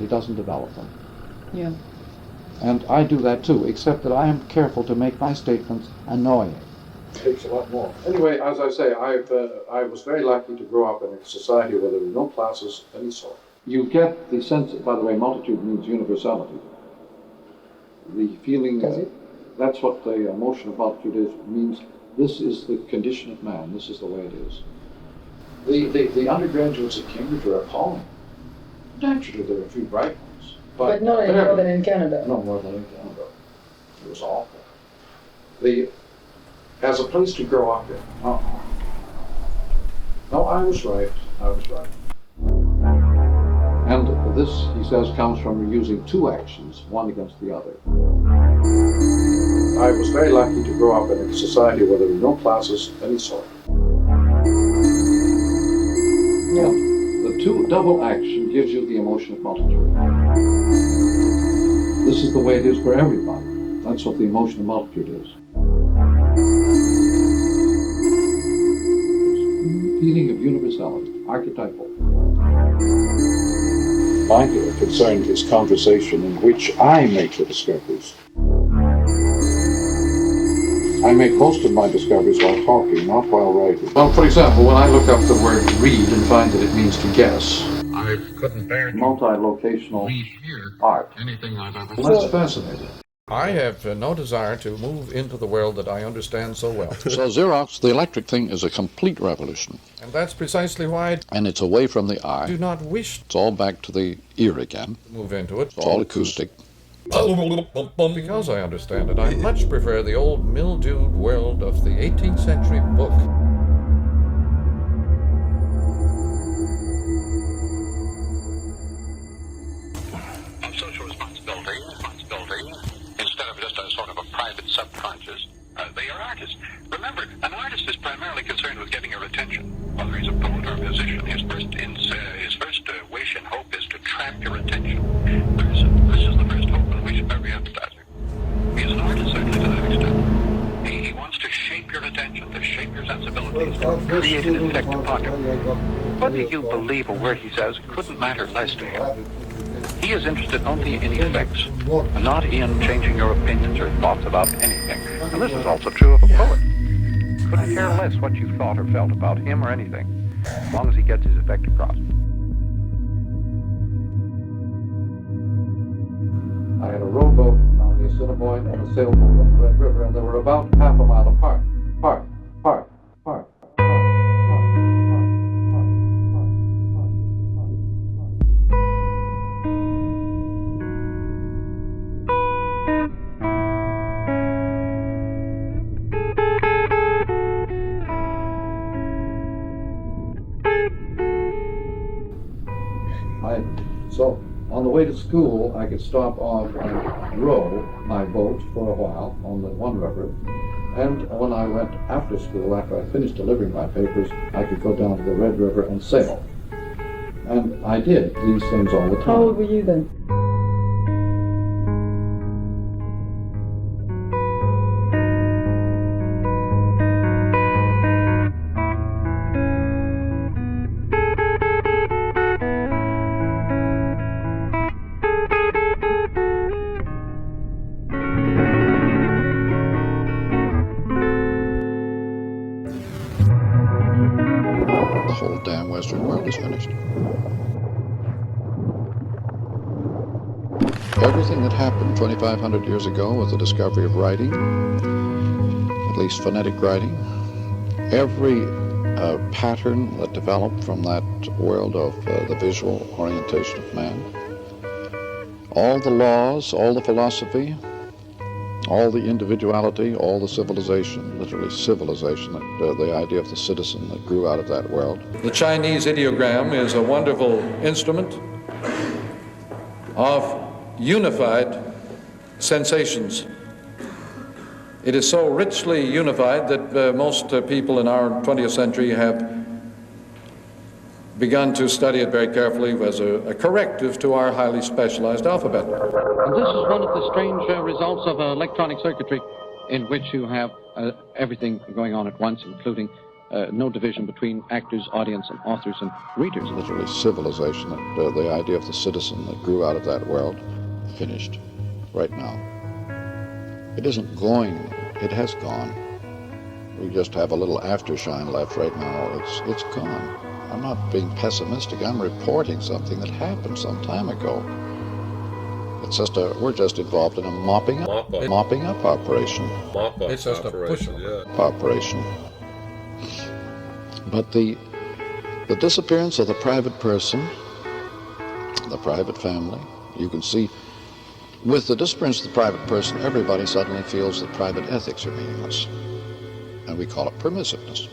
He doesn't develop them. Yeah. And I do that too, except that I am careful to make my statements annoying. It takes a lot more. Anyway, as I say, I was very lucky to grow up in a society where there were no classes of any sort. You get the sense, by the way, multitude means universality. The feeling, that's what the emotion of multitude is, means this is the condition of man, this is the way it is. The undergraduates at Cambridge are appalling. Naturally, there are a few bright ones. But not any more than in Canada. No more than in Canada. It was awful. As a place to grow up in. No, I was right. And this, he says, comes from using two actions, one against the other. I was very lucky to grow up in a society where there were no classes of any sort. Yeah. The two double action gives you the emotion of multitude. This is the way it is for everybody. That's what the emotion of multitude is. Feeling of universality, archetypal. My concern is conversation in which I make the discoveries. I make most of my discoveries while talking, not while writing. Well, for example, when I look up the word read and find that it means to guess, I couldn't bear to multi-locational art. Anything I've ever seen. That's fascinating. I have no desire to move into the world that I understand so well. So Xerox, the electric thing, is a complete revolution. And that's precisely why And it's away from the I eye. do not wish It's all back to the ear again. to move into it. It's all acoustic. Because I understand it, I much prefer the old mildewed world of the 18th century book. Social responsibility, instead of just a sort of a private subconscious, they are artists. Remember, an artist is primarily concerned with getting your attention. Whether he's a poet or a musician, his first wish and hope is to trap your attention. This is the first hope and wish of every advertiser. He's an artist, certainly, to that extent. He wants to shape your attention, to shape your sensibilities, to create an effect upon you. Whether you believe a word he says couldn't matter less to him. He is interested only in effects, and not in changing your opinions or thoughts about anything. And this is also true of a poet. Couldn't care less what you thought or felt about him or anything, as long as he gets his effect across. I had a rowboat on the Assiniboine and a sailboat on the Red River, and they were about half a mile apart. So on the way to school, I could stop off and row my boat for a while on the one river. And when I went after school, after I finished delivering my papers, I could go down to the Red River and sail. And I did these things all the time. How old were you then? The whole damn Western world is finished. Everything that happened 2,500 years ago with the discovery of writing, at least phonetic writing, every pattern that developed from that world of the visual orientation of man, all the laws, all the philosophy, all the individuality, all the civilization, literally civilization, the idea of the citizen that grew out of that world. The Chinese ideogram is a wonderful instrument of unified sensations. It is so richly unified that most people in our 20th century have begun to study it very carefully as a corrective to our highly specialized alphabet. And this is one of the strange results of electronic circuitry, in which you have everything going on at once, including no division between actors, audience, and authors and readers. Literally civilization, the idea of the citizen that grew out of that world, finished right now. It isn't going, it has gone. We just have a little aftershine left right now. It's gone. I'm not being pessimistic. I'm reporting something that happened some time ago. It's just we're just involved in a mopping up operation. It's just a push Operation. But the disappearance of the private person, the private family, you can see, with the disappearance of the private person, everybody suddenly feels that private ethics are meaningless. And we call it permissiveness.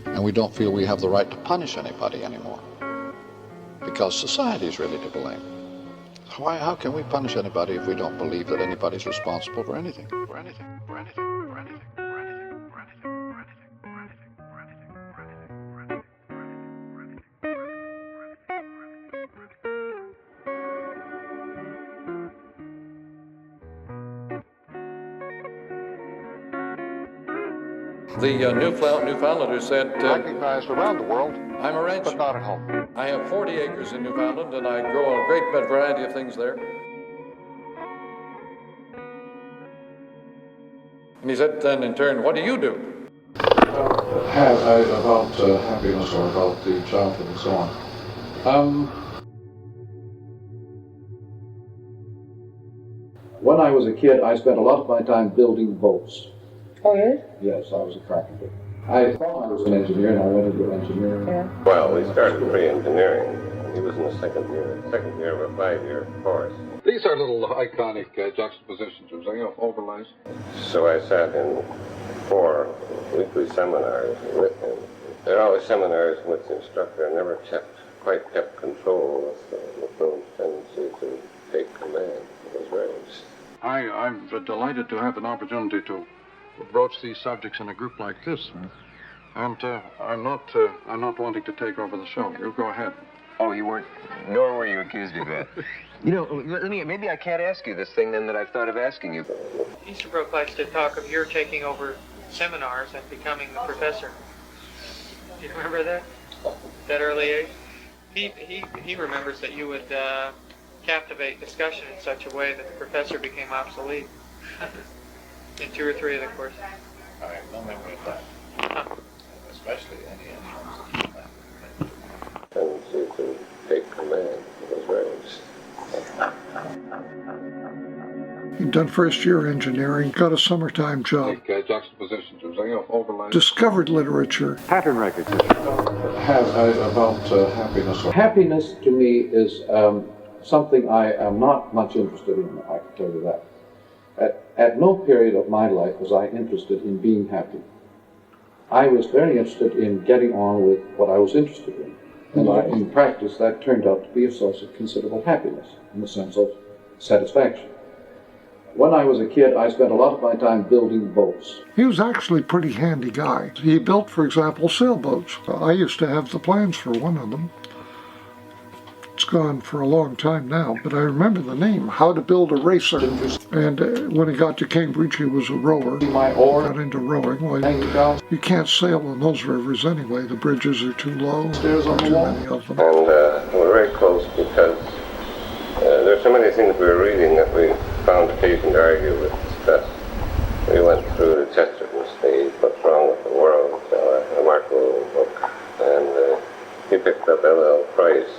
And we don't feel we have the right to punish anybody anymore. Because society is really to blame. How can we punish anybody if we don't believe that anybody's responsible for anything? For anything, for anything, for anything, for anything, for anything, for anything, for anything, for anything, for anything, The Newfoundlander said, recognized around the world, I'm a rancher. but not at home. I have 40 acres in Newfoundland, and I grow a great variety of things there. And he said then in turn, what do you do? about happiness or about the childhood and so on. When I was a kid, I spent a lot of my time building boats. Oh, yeah? Yes, I was a carpenter. I thought I was an engineer, and I went into engineering. Yeah. Well, we started pre-engineering. He was in the second year of a 5-year course. These are little iconic juxtapositions, overlays. So I sat in 4 weekly seminars with him. There are always seminars in which the instructor never quite kept control of the Mcluhan's tendency to take command. It was very interesting. I'm delighted to have an opportunity to broach these subjects in a group like this. And I'm not wanting to take over the show. You go ahead. Oh, you weren't, nor were you accused of that. You know, maybe I can't ask you this thing then that I've thought of asking you. Easterbrook likes to talk of your taking over seminars and becoming the professor. Do you remember that? That early age? He remembers that you would captivate discussion in such a way that the professor became obsolete in 2 or 3 of the courses. I have no memory of that. Huh. Especially any Tendency to take command. It was very interesting. He'd done first year engineering, got a summertime job, juxtapositions, overlays. discovered literature. Pattern recognition. About happiness. Happiness to me is something I am not much interested in, I can tell you that. At no period of my life was I interested in being happy. I was very interested in getting on with what I was interested in. And in practice, that turned out to be a source of considerable happiness, in the sense of satisfaction. When I was a kid, I spent a lot of my time building boats. He was actually a pretty handy guy. He built, for example, sailboats. I used to have the plans for one of them. It's gone for a long time now, but I remember the name, How to Build a Racer. And when he got to Cambridge, he was a rower. My oar. Got into rowing. Well, you can't sail in those rivers anyway. The bridges are too low. Stairs on the too wall. many of them. And we're very close because there's so many things we were reading that we found occasion to argue with, discuss. We went through the Chesterton stage, What's Wrong with the World, a Mark Lowell book, and he picked up L.L. Price.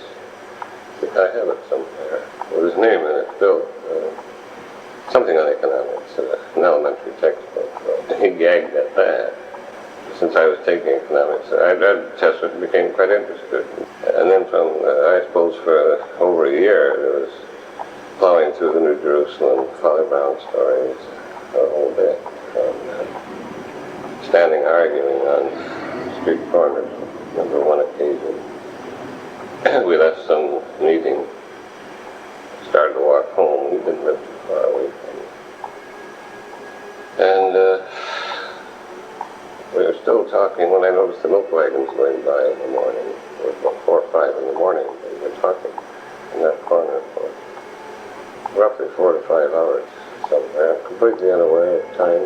I have it somewhere with his name in it, Bill. Something on economics, an elementary textbook. He gagged at that. Since I was taking economics, I read Chesterton and became quite interested. And then from, I suppose, for over a year, there was plowing through the New Jerusalem, Folly Brown stories, a whole bit. Standing arguing on street corners. Remember one occasion, we left some meeting, started to walk home. We didn't live too far away from it. And we were still talking when I noticed the milk wagons going by in the morning. It was about 4 or 5 in the morning, and we were talking in that corner for roughly 4 to 5 hours somewhere, completely unaware of time.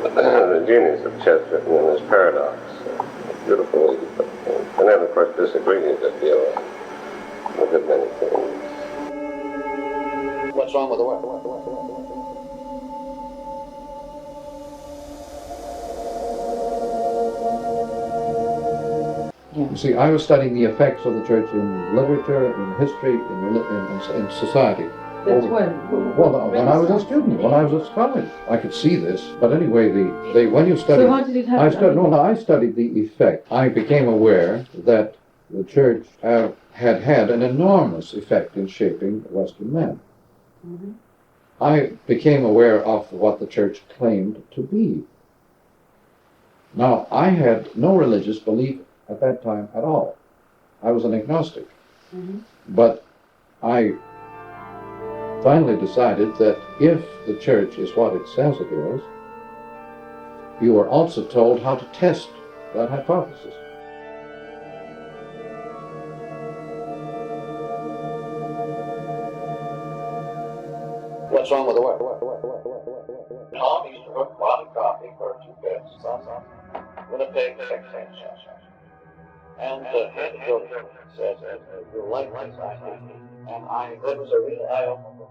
The genius of Chesterton and his paradox. Beautiful, but and then of course disagreeing a good deal on a good many things. What's wrong with the work? You see, I was studying the effects of the church in literature, in history, in society. That's when? Well, when I was a student, when I was at college, I could see this. But anyway, when you study, so how did it happen? I studied the effect. I became aware that the church had an enormous effect in shaping Western men. Mm-hmm. I became aware of what the church claimed to be. Now, I had no religious belief at that time at all. I was an agnostic. Mm-hmm. But I finally decided that if the church is what it says it is, you are also told how to test that hypothesis. What's wrong with the work? Tom used to hook bottom coffee for 2 bits. Winnipeg, Texas. And the head builder says, you like this idea. And that was a real eye-opener.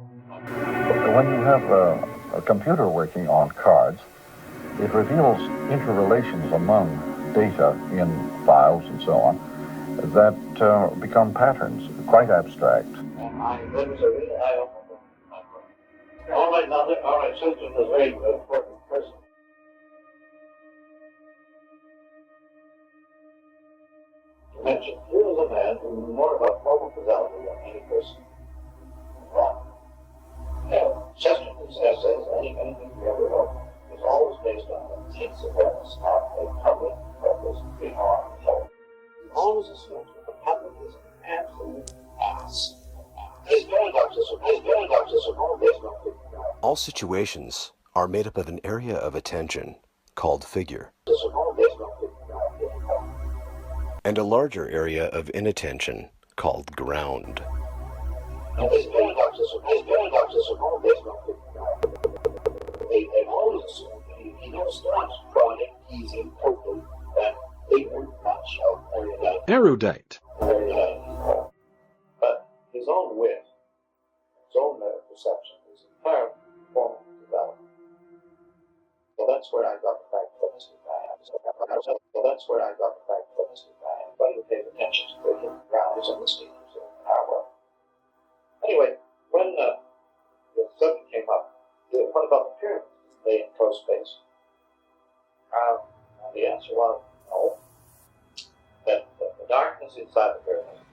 When you have a computer working on cards, it reveals interrelations among data in files and so on that become patterns, quite abstract. And that was a real eye-opener. All right, Simpson is a very important person. To mention, here is a man who knew more about formal fidelity than any person. Chesterton's essays, anything you ever wrote, was always based on the intense awareness of a public purpose beyond hope. He always assumes that the public is an absolute ass. His paradoxes are all based on figure. All situations are made up of an area of attention called figure, and a larger area of inattention called ground. His paradoxes are all based on figure. They always assume he never stops prodding, teasing, poking that ignorant bunch of erudite. But his own wit, his own perception, is entirely formal development. So that's where I got the fact that Mr. Anybody who pays attention to the hidden grounds and the stages of our work. Anyway, when the subject came up, what about the pyramids? Did they enclose space? And the answer was no. That the darkness inside the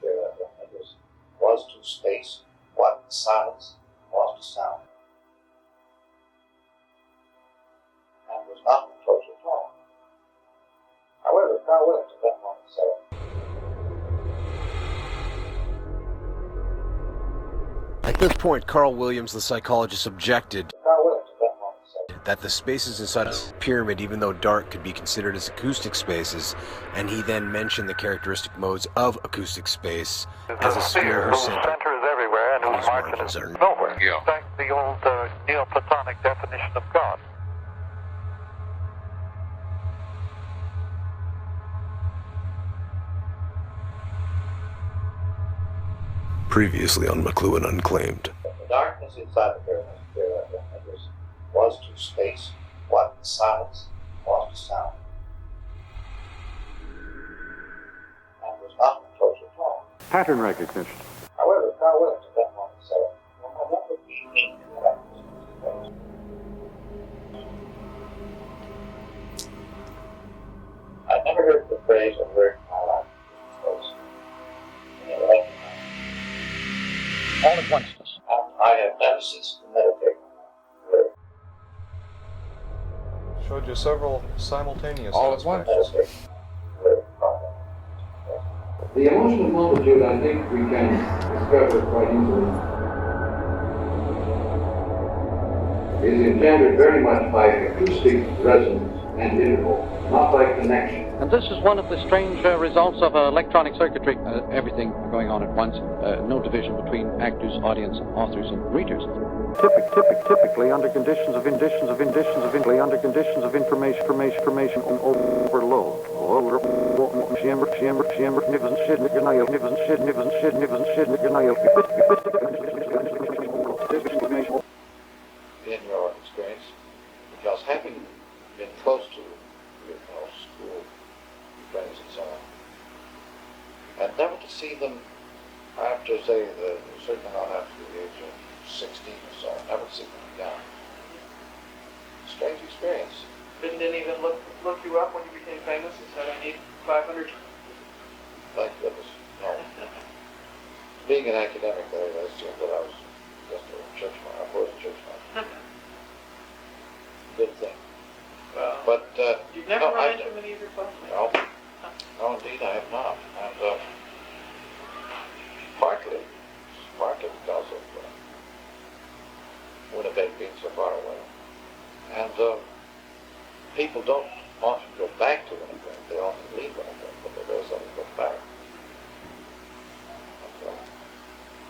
pyramids was to space what silence was to sound. And was not enclosed at all. However, Carl Williams at that moment said, At this point, Carl Williams, the psychologist, objected that the spaces inside a pyramid, even though dark, could be considered as acoustic spaces, and he then mentioned the characteristic modes of acoustic space as a sphere whose center is everywhere and whose margins are nowhere. Yeah. In fact, the old Neoplatonic definition of God. previously on Mcluhan Unclaimed. The darkness inside the pyramid was to space what the silence was to sound. And was not enclosed at all. Pattern recognition. However, Carl Williams at that moment said, well, that would be incorrect. I never heard the phrase or word in my life. All at once. I have never ceased to meditate. Showed you several simultaneous all at once. The emotional multitude, I think we can discover quite easily, is engendered very much by acoustic resonance and interval, not by connection. And this is one of the strange results of electronic circuitry. Everything going on at once, no division between actors, audience, authors, and readers. Typically under conditions of information overload. In your experience, because having been close to school friends and so on, and never to see them after, say, certainly not after the age of 16 or so, never to see them again. Strange experience. Didn't even look you up when you became famous and said, I need 500? Thank goodness, no. Being an academic, I assumed that I was just a churchman. I was a churchman. Good thing. Well, but you've never run into many of your classmates? No, indeed I have not. And partly because of Winnipeg being so far away. And people don't often go back to Winnipeg. They often leave Winnipeg, but they very seldom go back. And,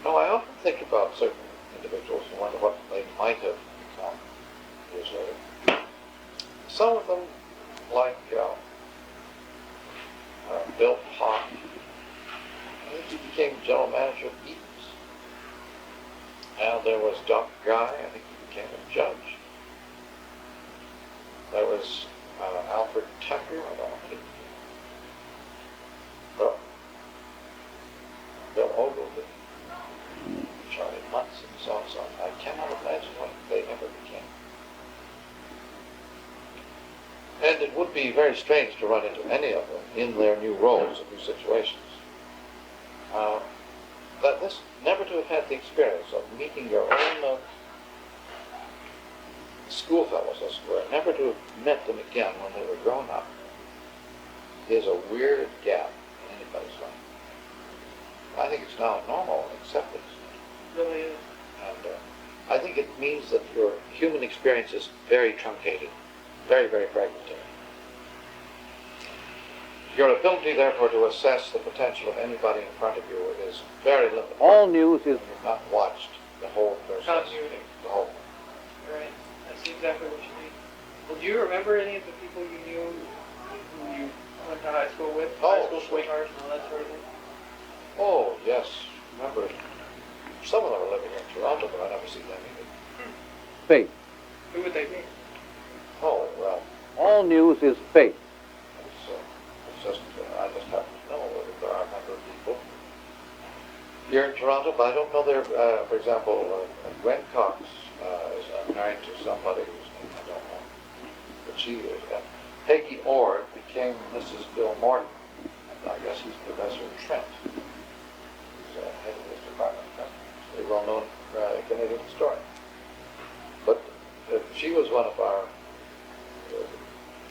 no, I often think about certain individuals and wonder what they might have become years later. Some of them, like Bill Hawk, I think he became general manager of Eaton's. And there was Doc Guy, I think he became a judge. There was Alfred Tucker, I don't know what he became. Bill Ogilvy, Charlie Muntz, and so on. I cannot imagine what they ever became. And it would be very strange to run into any of them in their new roles and new situations. But this, never to have had the experience of meeting your own schoolfellows, as it were, never to have met them again when they were grown up, is a weird gap in anybody's life. I think it's now normal and accepted. It really is. And I think it means that your human experience is very truncated, very, very fragmentary. Your ability, therefore, to assess the potential of anybody in front of you is very limited. All news is... You've not watched the whole process. Continuity. The whole. Right. I see exactly what you mean. Well, do you remember any of the people you knew who you went to high school with? High school sweethearts and all that sort of thing? Oh, yes. Remember, some of them are living in Toronto, but I never see them either. Fate. Who would they be? Oh, well. All news is fate. I just happen to know that there are a number of people here in Toronto, but I don't know their, for example, Gwen Cox is married to somebody whose name I don't know, but she is. Peggy Ord became Mrs. Bill Morton, and I guess he's professor at Trent. He's head of his department. He's a well-known Canadian historian. But she was one of our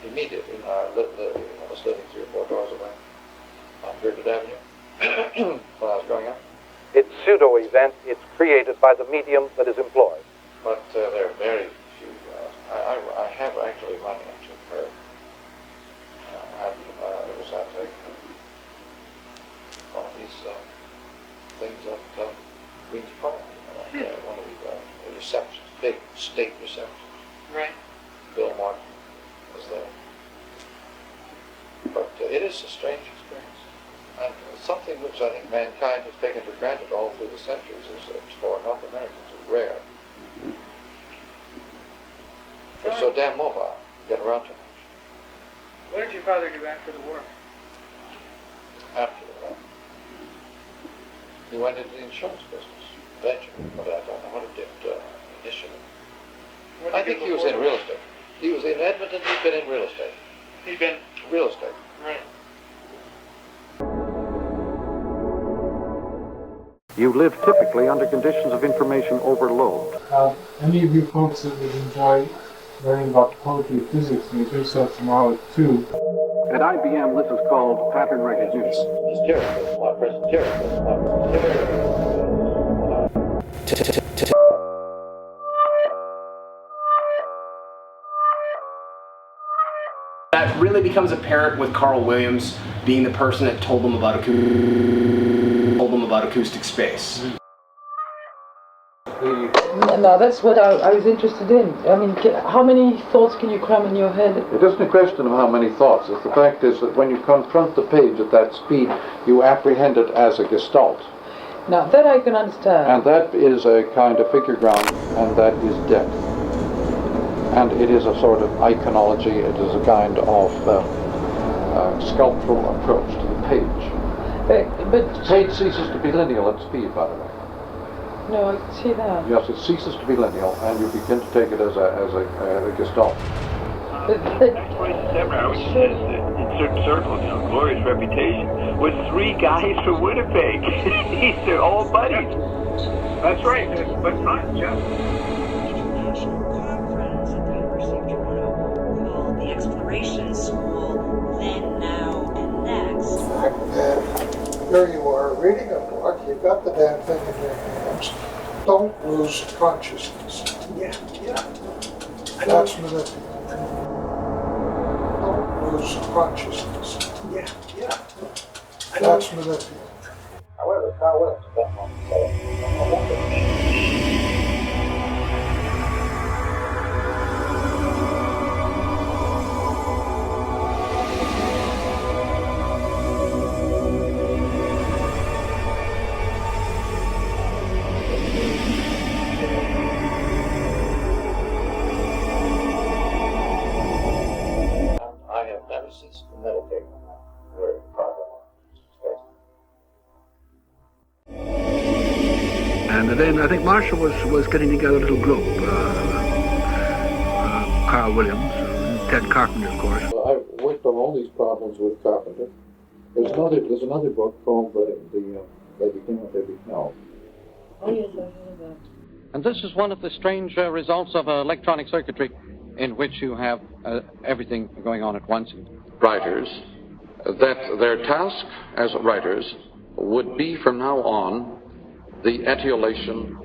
immediate in our almost living 3 or 4 doors away on Herbertt Avenue when I was growing up. It's pseudo-event. It's created by the medium that is employed. But there are very few. I have actually run into her. It was at one of these things at Queen's Park, one of the receptions, big state receptions. Right. Bill Martin was there. But it is a strange experience. And something which I think mankind has taken for granted all through the centuries is that for North Americans it's rare. They're so damn mobile, get around too much. What did your father do after the war? After the war, he went into the insurance business, eventually, but I don't know what he did initially. I think he was in real estate. He was in Edmonton, he'd been in real estate. He'd been? Real estate. Right. You live typically under conditions of information overload. Any of you folks that would enjoy learning about poetry physics may do so tomorrow at 2. At IBM, this is called pattern recognition. That really becomes apparent with Carl Williams being the person that told them about acoustic space. No, that's what I was interested in. I mean, how many thoughts can you cram in your head? It isn't a question of how many thoughts. It's the fact is that when you confront the page at that speed, you apprehend it as a gestalt. Now, that I can understand. And that is a kind of figure ground, and that is depth. And it is a sort of iconology, it is a kind of sculptural approach to the page. But the page ceases to be lineal at speed, by the way. No, I can see that. Yes, it ceases to be lineal, and you begin to take it as a gestalt. But 27 hours in certain circles, you know, glorious reputation, with 3 guys from Winnipeg. These are all buddies. That's right. But not just. The Exploration School, Then, Now, and Next. And here you are reading a book, you've got the damn thing in your hands. Don't lose consciousness. Yeah. That's manipulative. Don't lose consciousness. Yeah. That's manipulative. However, Carl Williams, that one, I have never ceased to meditate where And then I think Marshall was getting together a little group. Carl Williams, Ted Carpenter, of course. Well, I've worked on all these problems with Carpenter. There's another book called They Became What They Beheld. Oh yes, I heard that. And this is one of the strange results of electronic circuitry in which you have everything going on at once. Writers, that their task as writers would be from now on the etiolation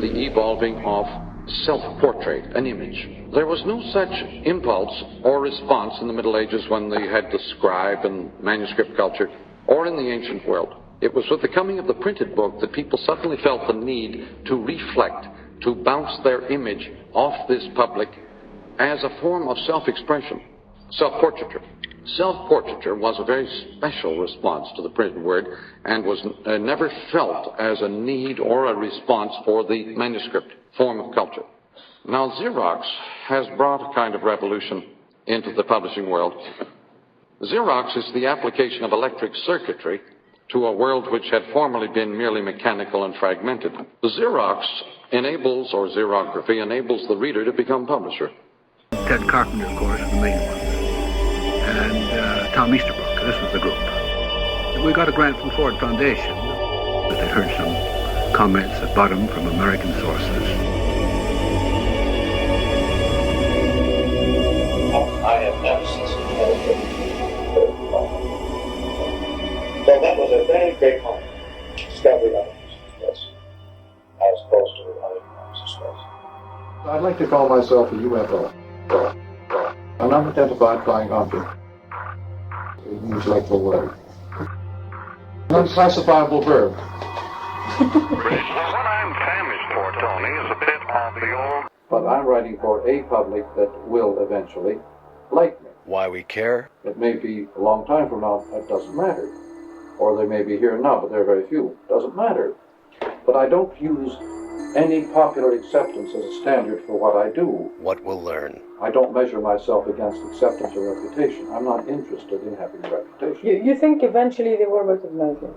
the evolving of self-portrait, an image. There was no such impulse or response in the Middle Ages when they had the scribe and manuscript culture, or in the ancient world. It was with the coming of the printed book that people suddenly felt the need to reflect, to bounce their image off this public as a form of self-expression, self-portraiture. Self-portraiture was a very special response to the printed word and was never felt as a need or a response for the manuscript form of culture. Now, Xerox has brought a kind of revolution into the publishing world. Xerox is the application of electric circuitry to a world which had formerly been merely mechanical and fragmented. The Xerox enables, or xerography enables the reader to become publisher. Ted Carpenter, of course, the main one. And Tom Easterbrook, this was the group. We got a grant from Ford Foundation. They heard some comments at bottom from American sources. I have never ceased to meditate. So that was a very great moment. Discovery of space, as opposed to other forms of space. I'd like to call myself a UFO. An unidentified flying object. It means like the word. An unclassifiable verb. What I'm famished for, Tony, is a bit of the old... But I'm writing for a public that will eventually like me. Why we care? It may be a long time from now, it doesn't matter. or they may be here now, but they're very few. Doesn't matter. But I don't use any popular acceptance as a standard for what I do. What we'll learn. I don't measure myself against acceptance or reputation. I'm not interested in having a reputation. You think eventually they will recognize it?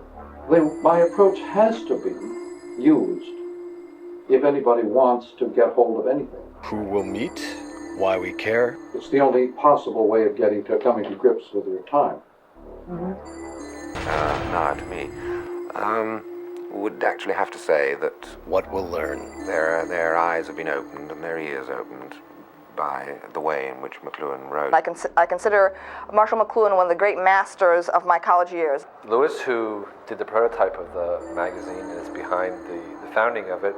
My approach has to be used if anybody wants to get hold of anything. Who we'll meet, why we care. It's the only possible way of coming to grips with your time. Not me. Would actually have to say that what we'll learn. Their eyes have been opened and their ears opened by the way in which Mcluhan wrote. I consider Marshall Mcluhan one of the great masters of my college years. Lewis, who did the prototype of the magazine and is behind the founding of it,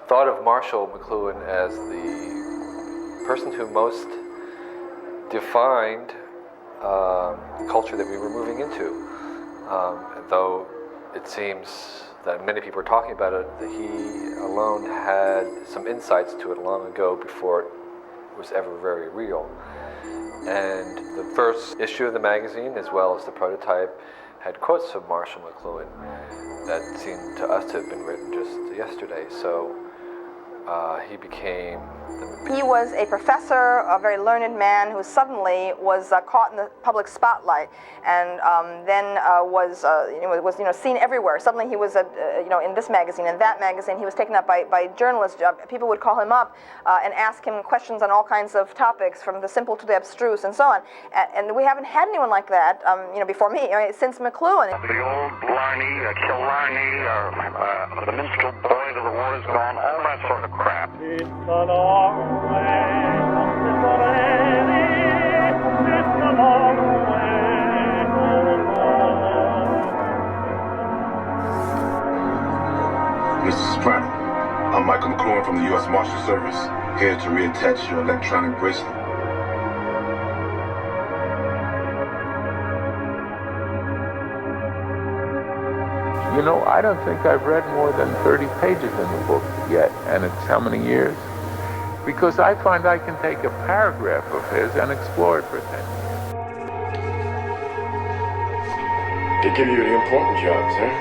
thought of Marshall Mcluhan as the person who most defined the culture that we were moving into. Though it seems that many people are talking about it, that he alone had some insights to it long ago before it was ever very real. And the first issue of the magazine, as well as the prototype, had quotes of Marshall Mcluhan that seemed to us to have been written just yesterday. So he became... He was a professor, a very learned man who suddenly was caught in the public spotlight, and then was seen everywhere. Suddenly he was in this magazine and that magazine. He was taken up by journalists. People would call him up and ask him questions on all kinds of topics, from the simple to the abstruse and so on. And we haven't had anyone like that, before me, since Mcluhan. The old Blarney, Killarney, the minstrel boy to the war is gone, all that sort of crap. It's a long way from Tipperary, it's a long way home. Mr. Soprano, I'm Michael Mcluhan from the U.S. Marshal Service, here to reattach your electronic bracelet. You know, I don't think I've read more than 30 pages in the book yet, and it's how many years? Because I find I can take a paragraph of his and explore it for 10 years. They give you the important jobs, huh?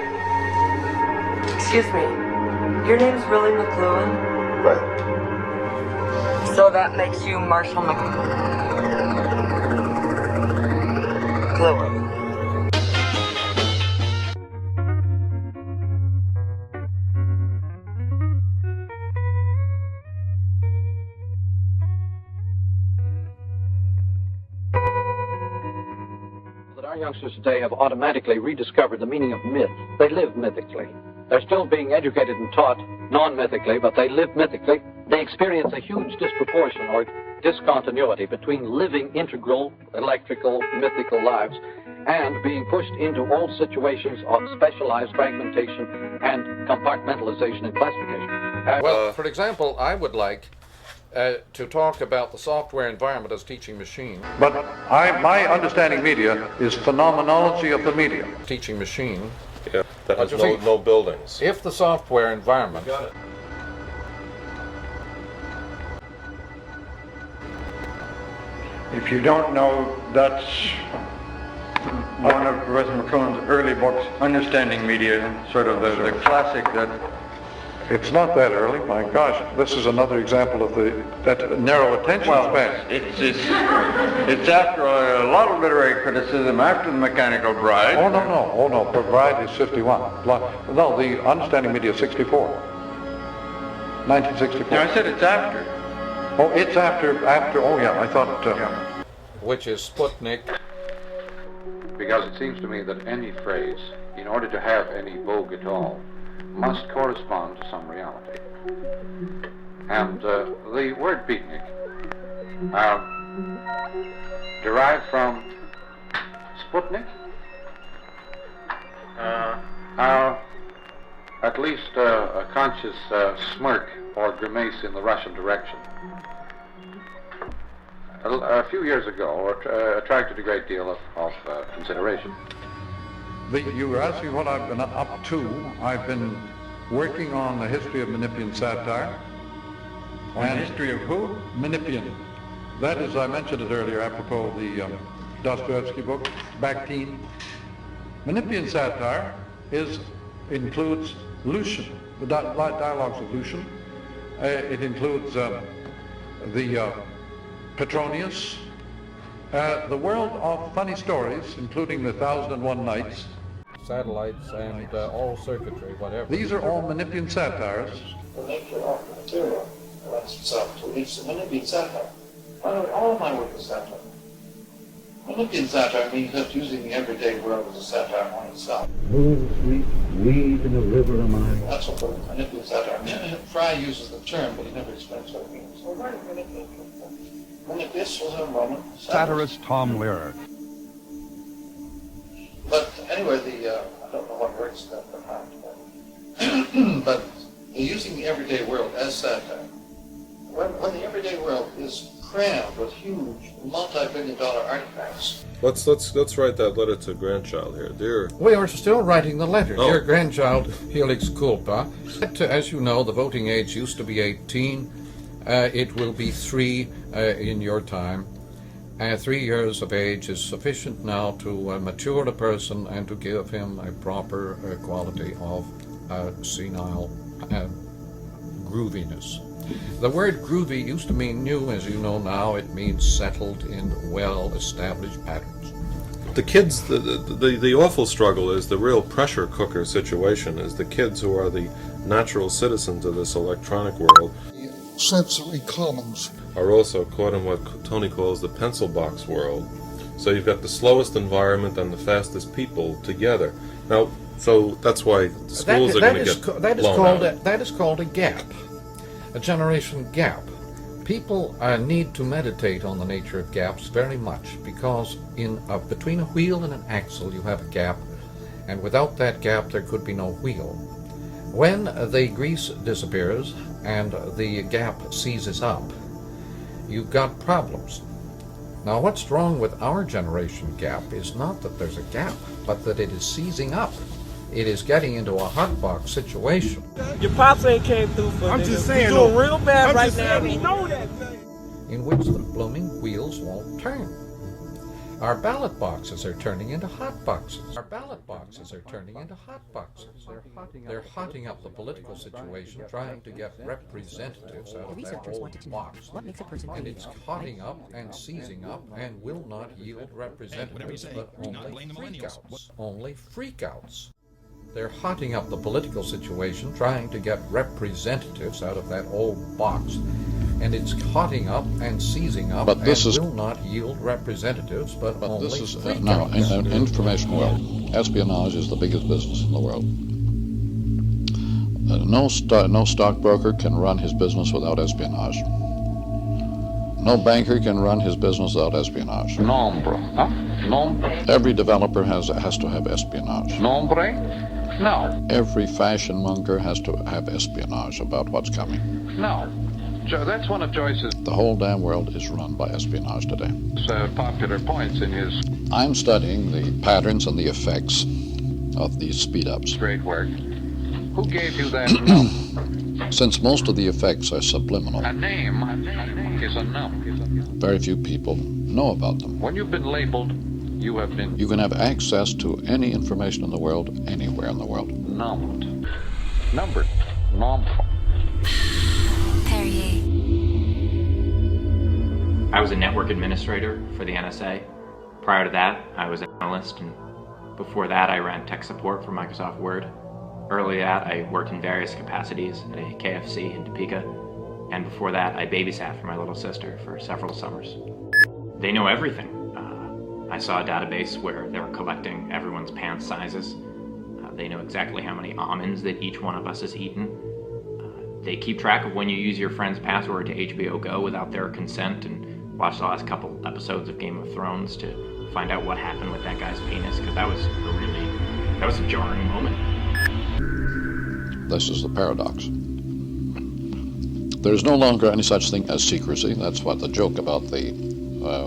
Excuse me, your name's really Mcluhan? Right. So that makes you Marshall Mcluhan. Our youngsters today have automatically rediscovered the meaning of myth. They live mythically. They're still being educated and taught non-mythically, but they live mythically. They experience a huge disproportion or discontinuity between living integral, electrical, mythical lives and being pushed into old situations of specialized fragmentation and compartmentalization and classification. Well, for example, I would like to talk about the software environment as teaching machine. But my understanding media is phenomenology of the media. Teaching machine. Yeah, that has no buildings. If the software environment... Got it. If you don't know, that's one of Professor Mcluhan's early books, Understanding Media, sort of the classic that... It's not that early. My gosh, this is another example of that narrow attention span. It's after a lot of literary criticism, after The Mechanical Bride. Oh no. Bride is 51. No, the Understanding Media is 64. 1964. No, I said it's after. Oh, it's after. Oh yeah, I thought. Which is Sputnik. Because it seems to me that any phrase, in order to have any vogue at all, must correspond to some reality. And the word beatnik, derived from Sputnik, at least a conscious smirk or grimace in the Russian direction. A few years ago, attracted a great deal of consideration. You were asking what I've been up to. I've been working on the history of Menippean satire. And history of who? Menippean. That is, I mentioned it earlier, apropos the Dostoevsky book, Bakhtin. Menippean satire includes Lucian, the dialogues of Lucian. It includes the Petronius, the world of funny stories, including the 1001 Nights. Satellites and all circuitry, whatever. These are all Menippean satires. The nature of the material lends itself to each Menippean satire. By the way, all of my work is satire. Menippean satire means just using the everyday world as a satire on itself. Oh, sweet weed in a river am I. That's what Menippean satire means. Fry uses the term, but he never explains what it means. So where did Menippean come from? Menippeus was a Roman satirist Tom Lehrer. But anyway, I don't know what words that behind, but using the everyday world as satire. When the everyday world is crammed with huge, multi-billion-dollar artifacts. Let's write that letter to grandchild here, dear. We are still writing the letter, Oh. Dear grandchild, Helix culpa. As you know, the voting age used to be 18. It will be 3 in your time. 3 years of age is sufficient now to mature a person and to give him a proper quality of senile grooviness. The word groovy used to mean new, as you know now. It means settled in well-established patterns. The kids, the awful struggle is the real pressure cooker situation is the kids who are the natural citizens of this electronic world. Sensory commons. Are also caught in what Tony calls the pencil box world. So you've got the slowest environment and the fastest people together. Now, so that's why the schools are going to get blown out. That is called a gap, a generation gap. People need to meditate on the nature of gaps very much, because between a wheel and an axle you have a gap, and without that gap there could be no wheel. When the grease disappears and the gap seizes up, you've got problems. Now, what's wrong with our generation gap is not that there's a gap, but that it is seizing up. It is getting into a hotbox situation. Your pops ain't came through for I'm nigga. just saying, He's doing though. real bad I'm right just now. saying, We know that thing. In which the blooming wheels won't turn. Our ballot boxes are turning into hot boxes. Our ballot boxes are turning into hot boxes. They're hotting up the political situation, trying to get representatives out of that old box. And it's hotting up and seizing up and will not yield representatives, but only freakouts. Only freakouts. They're hotting up the political situation, trying to get representatives out of that old box. And it's hotting up and seizing up and will not yield representatives, but only this is freakouts. no, in the information world, espionage is the biggest business in the world. No stockbroker can run his business without espionage. No banker can run his business without espionage. Nombre, huh? Nombre? Every developer has to have espionage. Nombre? No. Every fashion monger has to have espionage about what's coming. No. That's one of Joyce's The whole damn world is run by espionage today. Popular points in his I'm studying the patterns and the effects of these speed-ups. great work. Who gave you that number? Since most of the effects are subliminal, A name is a number. very few people know about them. When you've been labeled, you have been You can have access to any information in the world, anywhere in the world. numbered. Numbered. Nombre. I was a network administrator for the NSA. Prior to that, I was an analyst, and before that, I ran tech support for Microsoft Word. Early to that, I worked in various capacities at a KFC in Topeka, and before that, I babysat for my little sister for several summers. They know everything. I saw a database where they were collecting everyone's pants sizes. They know exactly how many almonds that each one of us has eaten. They keep track of when you use your friend's password to HBO Go without their consent, and watch the last couple episodes of Game of Thrones to find out what happened with that guy's penis, because that was a jarring moment. This is the paradox. There's no longer any such thing as secrecy. That's what the joke about the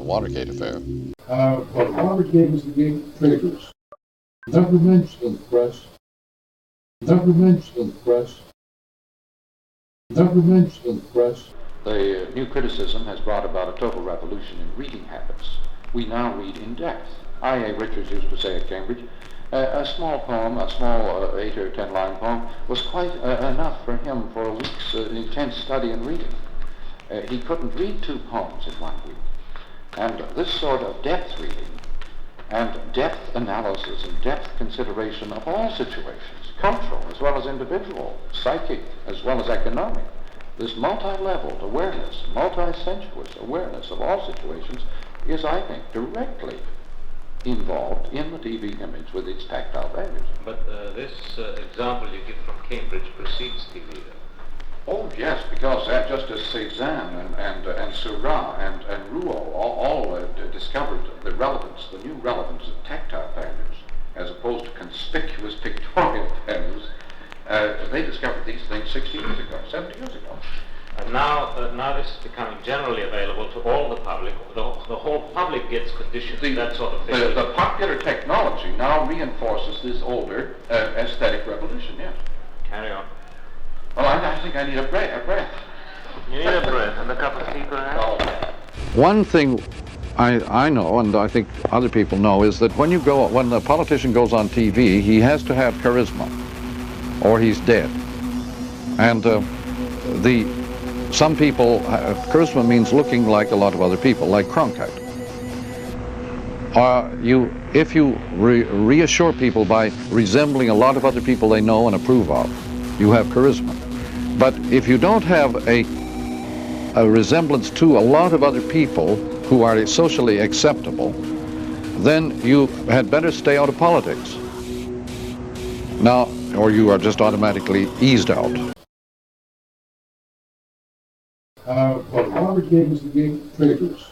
Watergate affair. What Watergate was the big triggers. Never mentioned in the press. Never mentioned in the press. Never mentioned in the press. The new criticism has brought about a total revolution in reading habits. We now read in depth. I.A. Richards used to say at Cambridge, A small poem, a small 8 or 10 line poem, was quite enough for him for a week's intense study and reading. He couldn't read 2 poems in 1 week. And this sort of depth reading and depth analysis and depth consideration of all situations, cultural as well as individual, psychic as well as economic, this multi-leveled awareness, multi-sensuous awareness of all situations is, I think, directly involved in the TV image with its tactile values. But this example you give from Cambridge precedes TV, though. Oh yes, because just as Cézanne and Seurat and Rouault all discovered the relevance, the new relevance of tactile values, as opposed to conspicuous pictorial values, they discovered these things 60 years ago, 70 years ago. And now this is becoming generally available to all the public. The whole public gets conditioned to that sort of thing. The popular technology now reinforces this older aesthetic revolution, yes. Carry on. Well, I think I need a breath. You need a breath and a cup of tea, perhaps? One thing I know, and I think other people know, is that when a politician goes on TV, he has to have charisma, or he's dead. And some people, charisma means looking like a lot of other people, like Cronkite. If you reassure people by resembling a lot of other people they know and approve of, you have charisma. But if you don't have a resemblance to a lot of other people who are socially acceptable, then you had better stay out of politics. Now, or you are just automatically eased out. What Howard gave us the game triggers,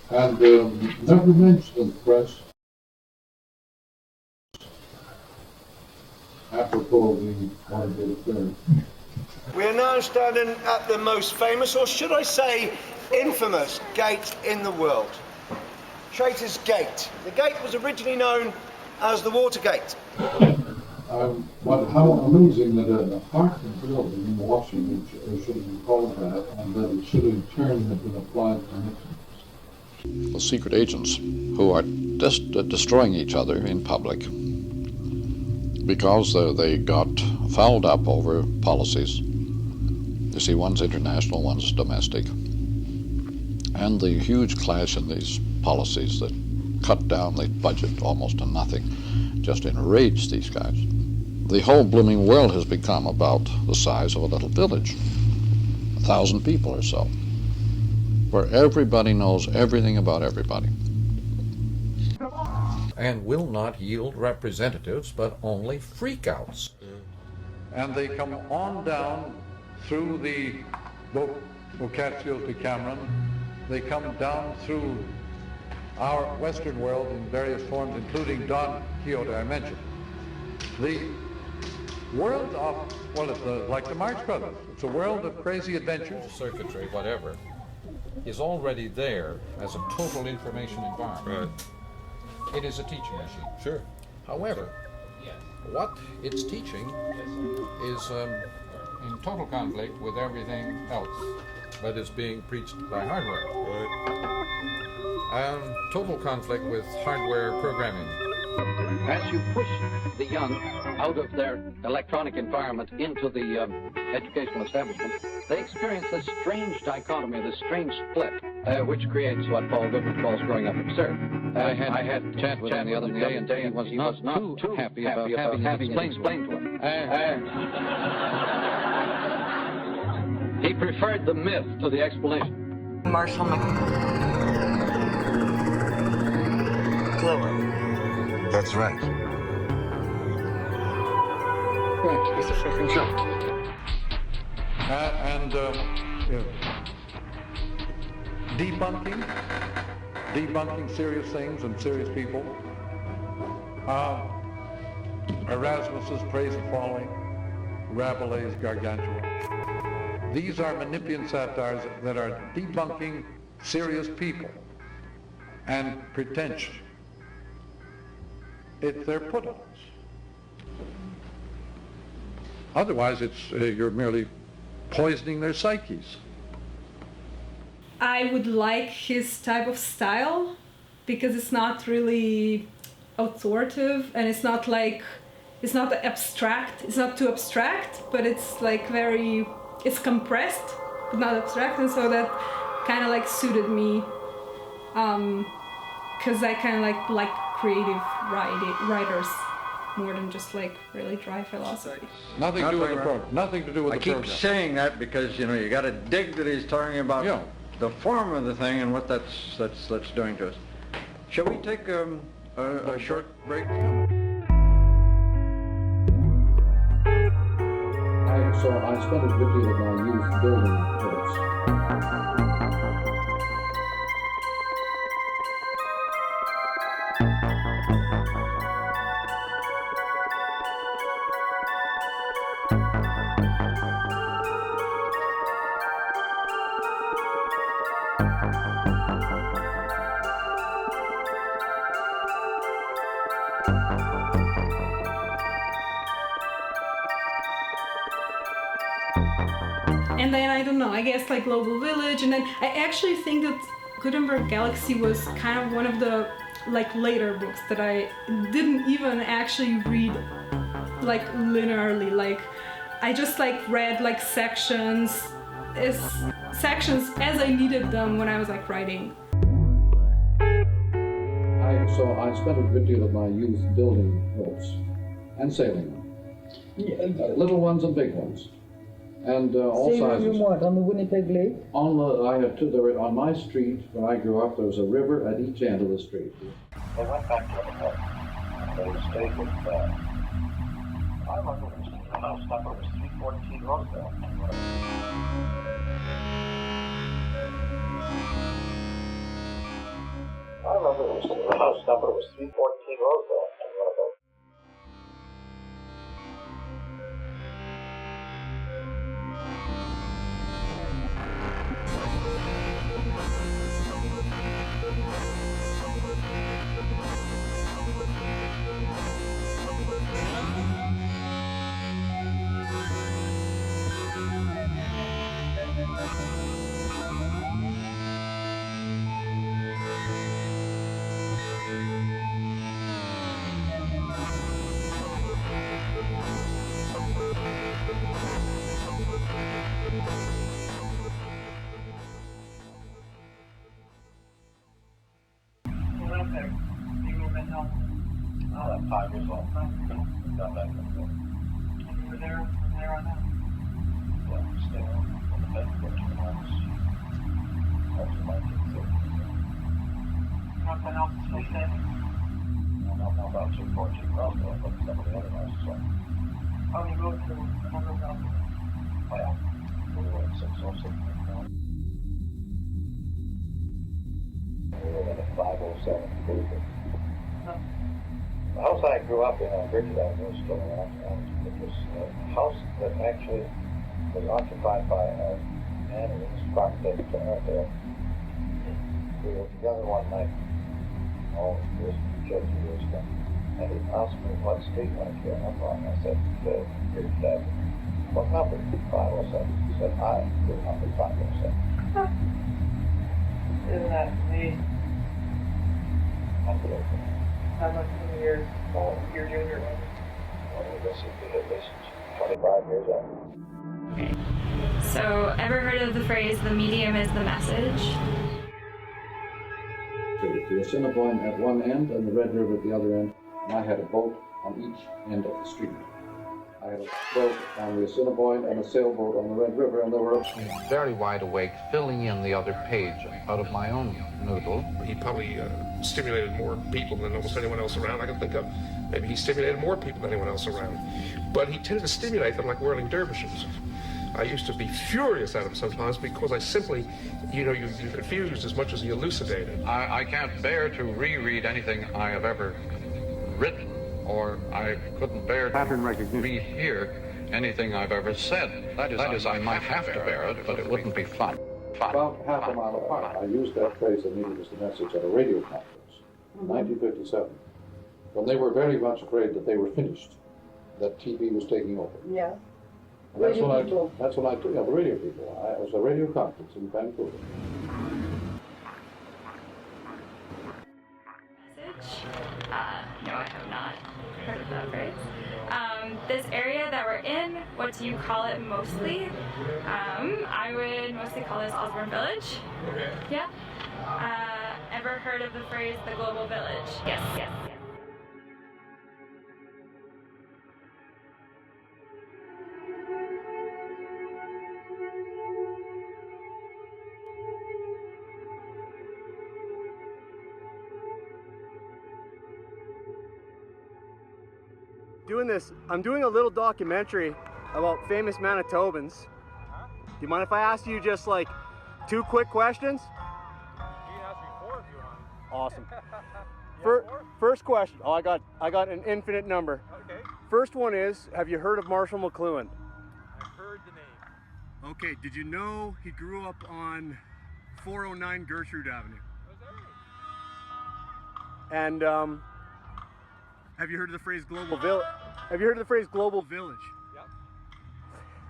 and never mentioned in the press, apropos of the Watergate affair. We are now standing at the most famous, or should I say infamous, gate in the world. Traitor's Gate. The gate was originally known as the Watergate. But how amazing that a Hartman building in Washington should have been called that, and that it should in turn have been applied to Nixon. The secret agents who are just destroying each other in public because they got fouled up over policies. You see, one's international, one's domestic. And the huge clash in these policies that cut down the budget almost to nothing just enraged these guys. The whole blooming world has become about the size of a little village, 1,000 people or so, where everybody knows everything about everybody. And will not yield representatives, but only freakouts. And they come on down through the Boccaccio to Cameron. They come down through our Western world in various forms, including Don Quixote I mentioned. The world of, well, it's like the Marx Brothers. It's a world of crazy adventures. Circuitry, whatever, is already there as a total information environment. Right. It is a teaching machine. Sure. However, what it's teaching is in total conflict with everything else that is being preached by hardware. Right. Total conflict with hardware programming. As you push the young out of their electronic environment into the educational establishment, they experience this strange dichotomy, this strange split, which creates what Paul Goodman calls growing up absurd. I had a chat with him the other day, and he was not too happy about having explained to him. He preferred the myth to the explanation. Marshall McLuhan. That's right. He's a freaking joke. Debunking serious things and serious people. Erasmus's Praise and Following, Rabelais' Gargantua. These are Menippean satires that are debunking serious people and pretension. They're put-ons. Otherwise, you're merely poisoning their psyches. I would like his type of style because it's not really authoritative, and it's not like, it's not abstract, it's not too abstract, but it's like very, it's compressed, but not abstract, and so that kind of like suited me, because I kind of like creative writers more than just like really dry philosophy. Nothing to do with the program. Nothing to do with the program. I keep saying that because, you know, you got to dig that he's talking about the form of the thing and what that's doing to us. Shall we take a short break? So I spent a good deal of my youth building boats. And then, I don't know, I guess like Global Village, and then I actually think that Gutenberg Galaxy was kind of one of the like later books that I didn't even actually read like linearly. Like I just like read like sections as I needed them when I was like writing. So I spent a good deal of my youth building boats and sailing them. Little ones and big ones. And all sizes. What, on the Winnipeg Lake? I had two. There were, on my street, when I grew up, there was a river at each end of the street. They went back to the boat. They stayed with, I remember it was the house number was 314 Roosevelt. I remember it was the house number was 314 Roosevelt. Winnipeg, you moved in Thompson? Oh, that's 5 years old. Got back and forth. And you were there from there on out? Yeah, stayed on the bed for 2 months. That's 1960. Nothing else to say then? I don't know about 214 Roosevelt, but some of the other houses are. Oh, you moved to another house? Well, we were in 606. We were in a 507 Cruiser. The house I grew up in on Bridget Avenue is still around. It was a house that actually was occupied by a man who was prospect to Ardale. We were together one night, it was just 2 years ago, and he asked me what street I came up on. I said, Bridget Avenue. What number? 507. He said, I grew up in 507. Isn't that me? Unbelievable. How much years your junior was? Well, I guess it'd be at least 25 years old. So, ever heard of the phrase, the medium is the message? The Assiniboine at one end and the Red River at the other end, and I had a boat on each end of the street. I had a boat on the Assiniboine and a sailboat on the Red River, and there were... Very wide awake, filling in the other page out of my own noodle. He probably stimulated more people than almost anyone else around I can think of. Maybe he stimulated more people than anyone else around. But he tended to stimulate them like whirling dervishes. I used to be furious at him sometimes because I simply, you confused as much as he elucidated. I can't bear to reread anything I have ever written, or I couldn't bear to rehear anything I've ever said. That is, I might have to bear it, but it wouldn't be fun. About half a mile apart. I used that phrase that needed was the message at a radio conference in 1957, when they were very much afraid that they were finished, that TV was taking over. Yeah. And that's when I took, the radio people. It was a radio conference in Vancouver. not heard of that phrase. This area that we're in, what do you call it mostly? I would mostly call this Osborne Village. Okay. Yeah. Ever heard of the phrase the global village? Yes, yes. I'm doing a little documentary about famous Manitobans. Do you mind if I ask you just like 2 quick questions? You can ask me 4 if you want. Awesome. First question. Oh, I got an infinite number. Okay. First one is, have you heard of Marshall McLuhan? I've heard the name. Okay, did you know he grew up on 409 Gertrude Avenue? Was that right? And have you heard of the phrase global village? Have you heard of the phrase global village? Yep.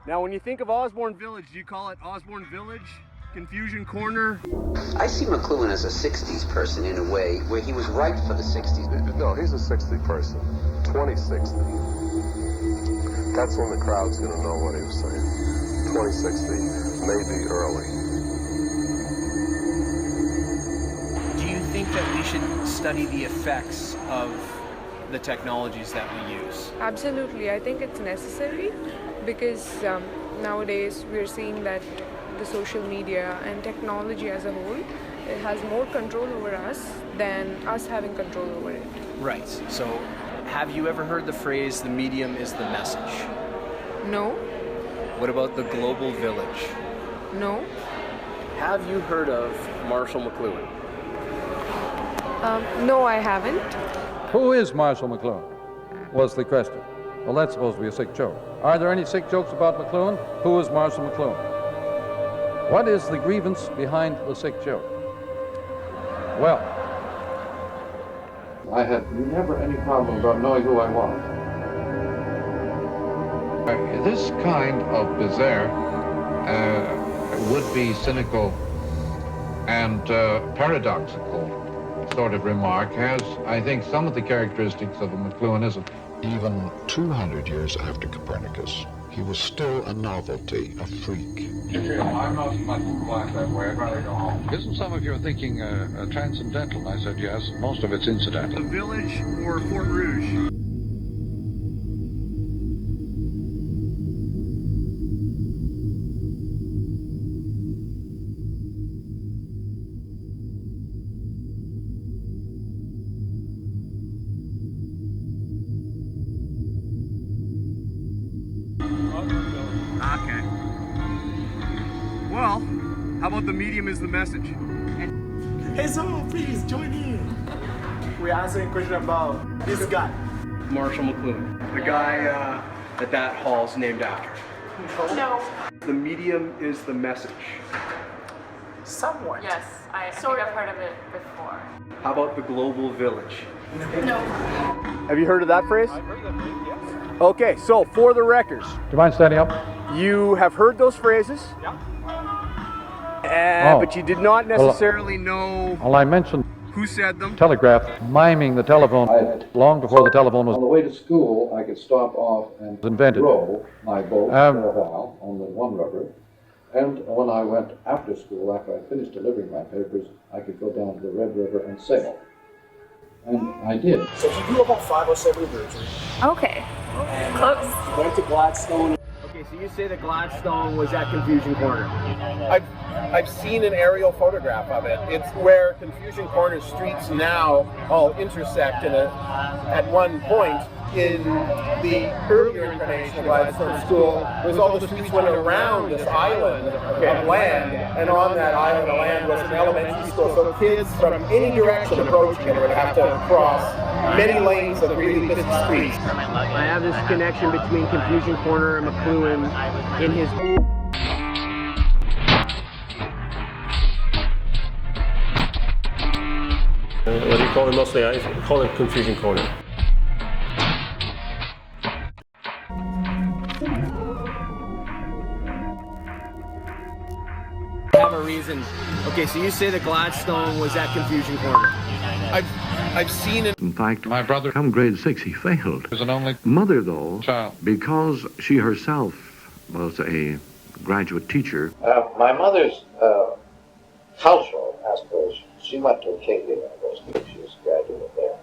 Now, when you think of Osborne Village, do you call it Osborne Village, Confusion Corner? I see McLuhan as a 60s person in a way, where he was right for the 60s. No, he's a 60 person. 2060. That's when the crowd's going to know what he was saying. 2060, maybe early. Do you think that we should study the effects of the technologies that we use? Absolutely. I think it's necessary because nowadays we're seeing that the social media and technology as a whole, it has more control over us than us having control over it. Right. So have you ever heard the phrase, the medium is the message? No. What about the global village? No. Have you heard of Marshall McLuhan? No, I haven't. Who is Marshall McLuhan? Was the question. Well, that's supposed to be a sick joke. Are there any sick jokes about McLuhan? Who is Marshall McLuhan? What is the grievance behind the sick joke? Well, I had never any problem about knowing who I was. This kind of bizarre, would-be cynical and paradoxical sort of remark has, I think, some of the characteristics of a McLuhanism. Even 200 years after Copernicus, he was still a novelty, a freak. I'm not much inclined that way. I'd rather go home. Isn't some of your thinking transcendental? I said yes. Most of it's incidental. The village or Fort Rouge? Okay. Well, how about the medium is the message? Hey, so please join in. We're answering a question about this guy. Marshall McLuhan. The guy that hall's named after. No. The medium is the message. Somewhat. Yes, I think I've heard of it before. How about the global village? No. Have you heard of that phrase? I've heard that phrase, yes. Okay, so for the records. Do you mind standing up? You have heard those phrases. Yeah. But you did not necessarily know Well, I mentioned who said them. telegraph, miming the telephone long before the telephone was On the way to school, I could stop off and invented. row my boat for a while on the one river. And when I went after school, after I finished delivering my papers, I could go down to the Red River and sail. And I did. So you grew up on 507 Gertrude. Okay. Close. Went to Gladstone. Okay, so you say that Gladstone was at Confusion Corner. I've seen an aerial photograph of it. It's where Confusion Corner streets now all intersect at one point. In the earlier incarnation of Gladstone School, was all the streets went around this island of land, and on that island of land was an elementary school. So kids from any direction approaching it would have to cross many lanes of really busy streets. I have this connection between Confusion Corner and McLuhan in his... What do you call it mostly? I call it Confusion Corner. Have a reason. Okay, so you say that Gladstone was at Confusion Corner. I've seen it. In fact, My brother, come grade 6, he failed. was an only Mother, though, child. because she herself was a graduate teacher. My mother's cultural aspirations. She went to Cambridge University. She was a graduate there.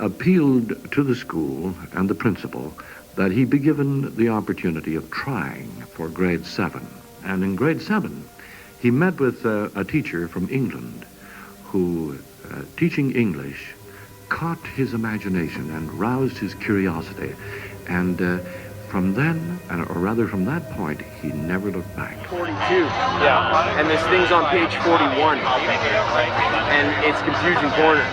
Appealed to the school and the principal that he be given the opportunity of trying for grade 7. And in grade 7, he met with a teacher from England who, teaching English, caught his imagination and roused his curiosity. And from then, or rather from that point, he never looked back. 42. Yeah. And this thing's on page 41. And it's Confusion Corner.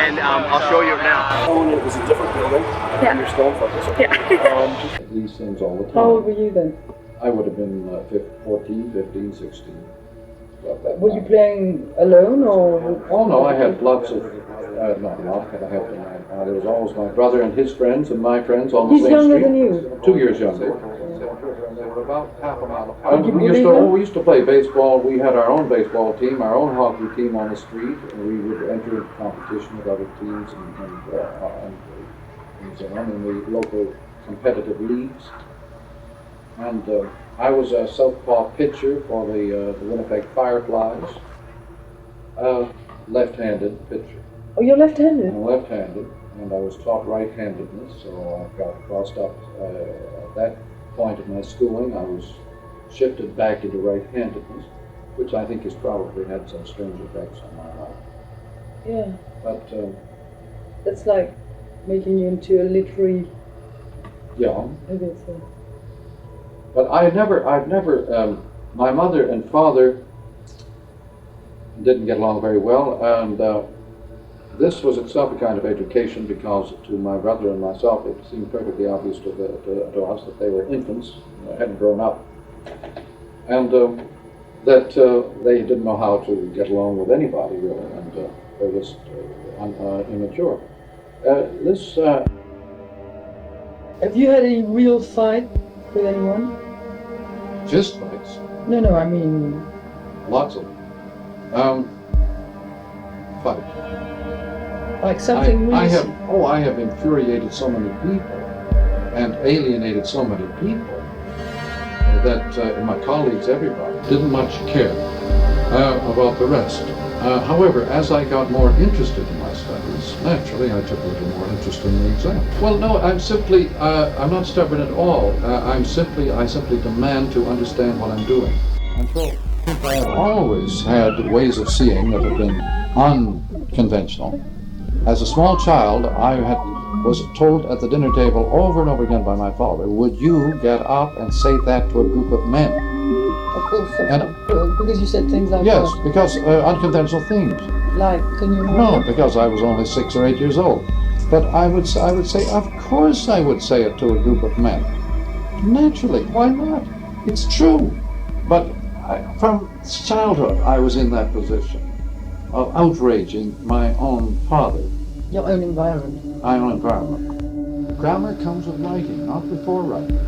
And I'll show you it now. Oh, it was a different building. I understand focus. Yeah. These things all the time. How old were you then? I would have been 14, 15, 16. Were you playing alone or? Oh no, I had lots of, not lot, but I had, there was always my brother and his friends and my friends on the He's same younger street. than you? 2 years younger. They were about half a mile apart. We used to play baseball. We had our own baseball team, our own hockey team on the street, and we would enter into competition with other teams and so on in the local competitive leagues. And I was a southpaw pitcher for the Winnipeg Fireflies, left-handed pitcher. Oh, you're left-handed? I'm left-handed, and I was taught right-handedness, so I got crossed up at that point of my schooling. I was shifted back into right-handedness, which I think has probably had some strange effects on my life. Yeah. But that's like making you into a literary. Yeah. I guess so. But I've never, my mother and father didn't get along very well, and this was itself a kind of education because to my brother and myself it seemed perfectly obvious to us that they were infants, hadn't grown up, and that they didn't know how to get along with anybody really, and they were just immature. Have you had any real fight with anyone? Fist fights? No, I mean... Lots of them. Fight. Like something really... I have infuriated so many people and alienated so many people that my colleagues, everybody, didn't much care about the rest. However, as I got more interested in my studies, naturally I took a little more interest in the exam. Well, no, I'm not stubborn at all. I simply demand to understand what I'm doing. And so I have always had ways of seeing that have been unconventional. As a small child, I was told at the dinner table over and over again by my father, would you get up and say that to a group of men? Of course, because you said things like yes, that. because unconventional things. Like, can you remember? No, because I was only 6 or 8 years old. But I would say, of course I would say it to a group of men. Naturally, why not? It's true. But from childhood, I was in that position of outraging my own father. Your own environment. My own environment. Grammar comes with writing, not before writing.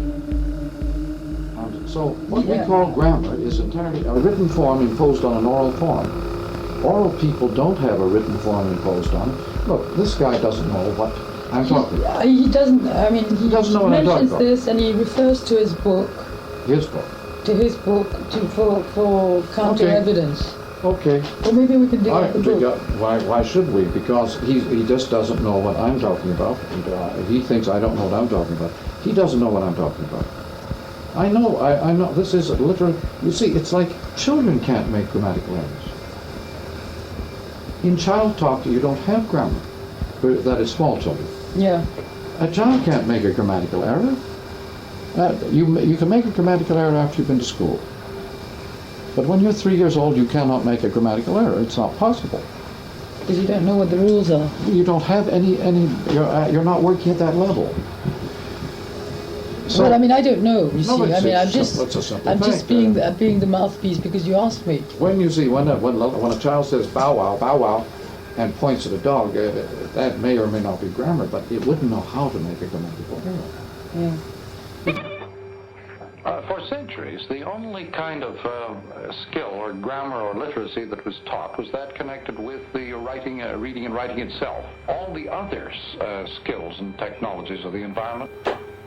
So what we call grammar is entirely a written form imposed on an oral form. Oral people don't have a written form imposed on it. Look, this guy doesn't know what I'm talking about. He doesn't, I mean, he doesn't know what I'm talking mentions about. this and he refers to his book. His book? To his book for counter evidence. Okay. Well, maybe we can dig out the book. Why should we? Because he just doesn't know what I'm talking about. And, he thinks I don't know what I'm talking about. He doesn't know what I'm talking about. I know, this is literally, you see, it's like children can't make grammatical errors. In child talk, you don't have grammar. That is small children. Yeah. A child can't make a grammatical error. You can make a grammatical error after you've been to school. But when you're 3 years old, you cannot make a grammatical error. It's not possible. Because you don't know what the rules are. You don't have any you're not working at that level. So, well, I mean, I don't know. You no, see, I mean, I'm just being the mouthpiece because you asked me. When you see when a child says bow wow, and points at a dog, that may or may not be grammar, but it wouldn't know how to make a grammatical error. Yeah. For centuries, the only kind of skill or grammar or literacy that was taught was that connected with the writing, reading and writing itself. All the other skills and technologies of the environment,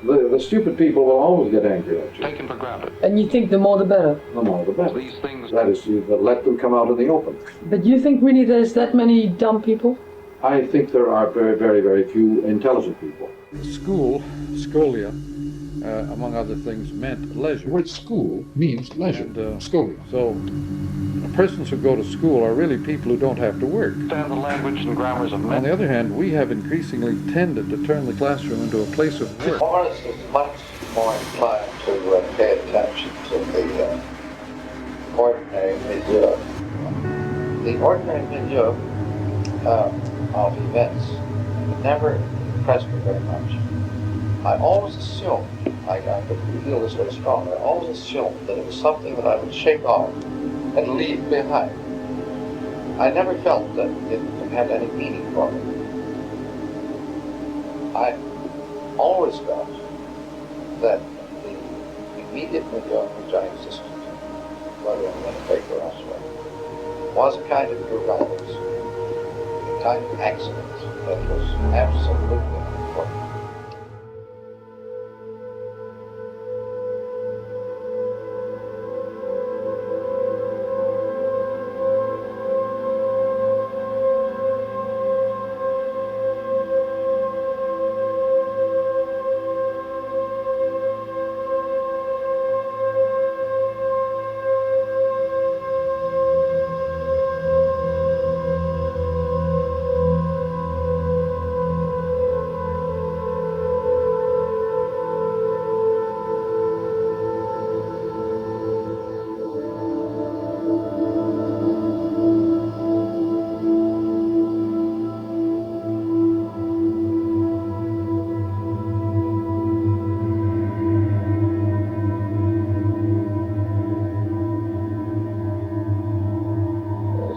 the stupid people will always get angry at you. taken for granted. And you think the more the better? The more the better. These things... That is, you let them come out in the open. But you think really there's that many dumb people? I think there are very, very, very few intelligent people. School, scholia, among other things, meant leisure. The word school means leisure, And, scholia. So, persons who go to school are really people who don't have to work. Understand the language and grammars of On men. the other hand, we have increasingly tended to turn the classroom into a place of work. Morris is much more inclined to pay attention to the ordinary milieu. The ordinary milieu of events never impressed me very much. I always assumed, I could feel this very strongly, I always assumed that it was something that I would shake off and leave behind. I never felt that it had any meaning for me. I always felt that the immediate milieu in which I existed, whether in Winnipeg or elsewhere, was a kind of derived, a kind of accident that was absolutely important.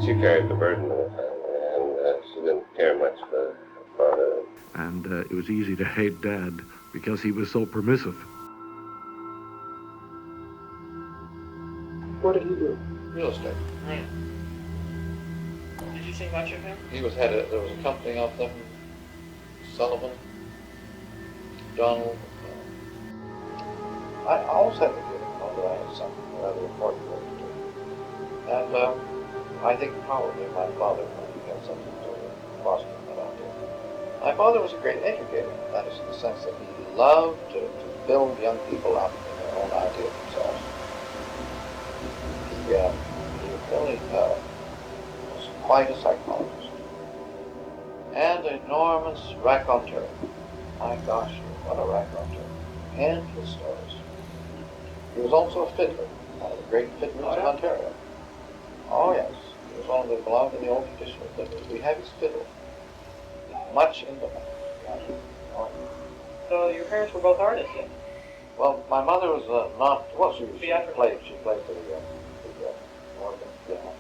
She carried the burden of the family, and she didn't care much for her father. And it was easy to hate Dad because he was so permissive. What did he do? Real estate. Right. Did you see much of him? There was a company out there, Sullivan, Donald. I always had the feeling that I had something rather important work to do. And I think probably my father had something to do with fostering that idea. My father was a great educator. That is in the sense that he loved to build young people up in their own idea of themselves. He really was quite a psychologist. And an enormous raconteur. My gosh, what a raconteur. Endless stories. He was also a fiddler, one of the great fiddlers of Ontario. Oh yes, he was one of the belonged to the old tradition of fiddlers. We have his fiddle. Much in demand. So your parents were both artists then? Well, my mother was not, well, she played for the organ piano.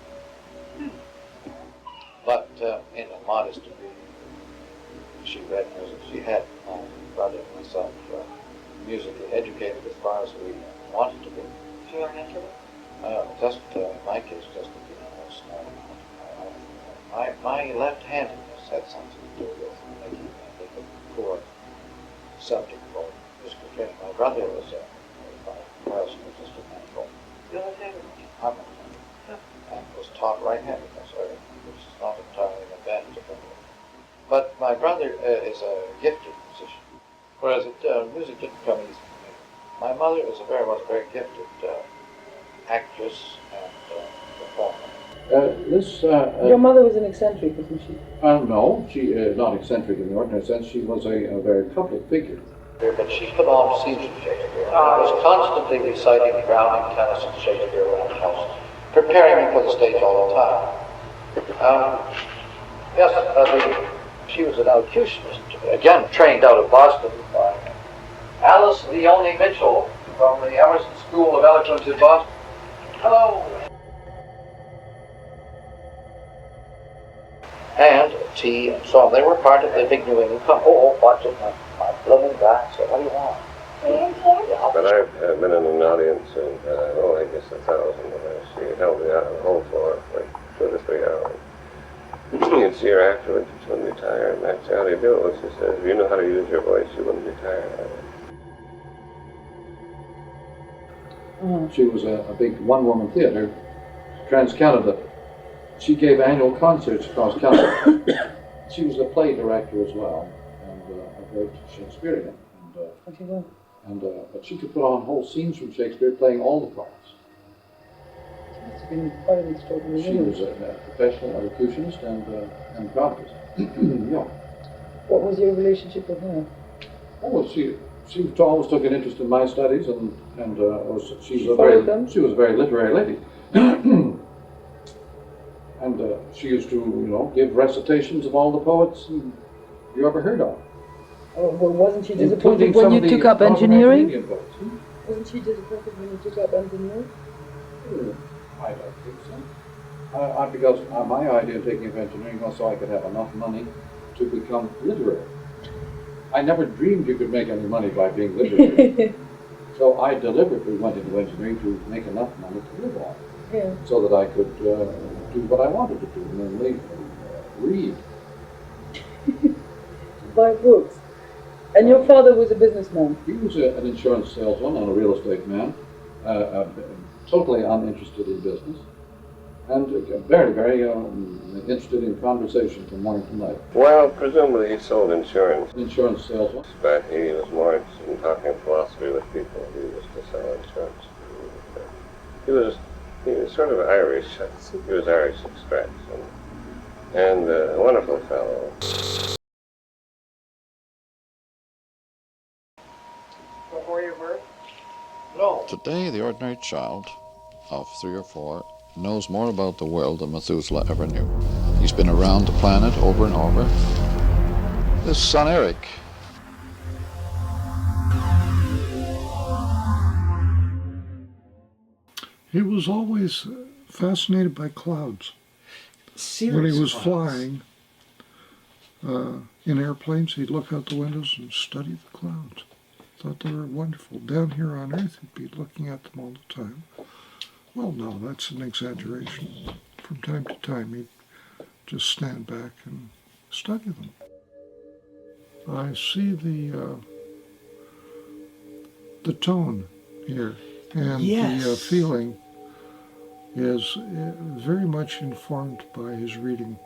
But in a modest degree, she read music. She had my brother and myself musically educated as far as we wanted to be. Did you learn instruments? Just in my case, just the piano. My left-handedness had something to do with making a poor subject for musical training. My brother was a just a handful. You're left-handed? I'm left-handed. And was taught right-handed, which is not entirely an advantage of him. But my brother is a gifted musician, whereas music didn't come easy to me. My mother was a very gifted actress and performer. Your mother was an eccentric, wasn't she? No, she not eccentric in the ordinary sense. She was a very public figure. But she put on scenes of Shakespeare. Was constantly reciting Browning, Tennyson, Shakespeare around the house, preparing me for the stage all the time. She was an elocutionist, again trained out of Boston by Alice Leone Mitchell from the Emerson School of Eloquence in Boston. Hello. And tea and so on. They were part of the big New England company. Oh, watch it, my blooming back. So what do you want? But I've been in an audience of, I guess 1,000, where she held me out on the whole floor for like 2 to 3 hours. You'd see her afterwards, she wouldn't be tired. And I'd say, how do you do it? Well, she says, if you know how to use your voice, you wouldn't be tired of it. She was a big one-woman theater, Trans-Canada. She gave annual concerts across Canada. She was a play director as well, and a great Shakespearean. But she could put on whole scenes from Shakespeare, playing all the parts. She must have been quite an extraordinary She woman. was a professional elocutionist and dramatist. Yeah. What was your relationship with her? Oh, well, she always took an interest in my studies, and she was a very literary lady. And she used to, give recitations of all the poets you ever heard of. Oh, well, wasn't she disappointed when you took up engineering? Wasn't she disappointed when you took up engineering? I don't think so. Because my idea of taking up engineering was so I could have enough money to become literary. I never dreamed you could make any money by being literary. So I deliberately went into engineering to make enough money to live on. Yeah. So that I could do what I wanted to do, namely read. Buy books. And your father was a businessman? He was an insurance salesman and a real estate man, totally uninterested in business, and very, very interested in conversation from morning to night. Well, presumably he sold insurance. Insurance salesman. But he was more interested in talking philosophy with people. He was to sell insurance. He was sort of Irish. I think he was Irish extract, and a wonderful fellow. Before your birth? No. Today, the ordinary child of 3 or 4 knows more about the world than Methuselah ever knew. He's been around the planet over and over. His son Eric. He was always fascinated by clouds. When he was flying in airplanes, he'd look out the windows and study the clouds. Thought they were wonderful. Down here on Earth, he'd be looking at them all the time. Well, no, that's an exaggeration. From time to time, he'd just stand back and study them. I see the tone here, and the feeling is very much informed by his reading.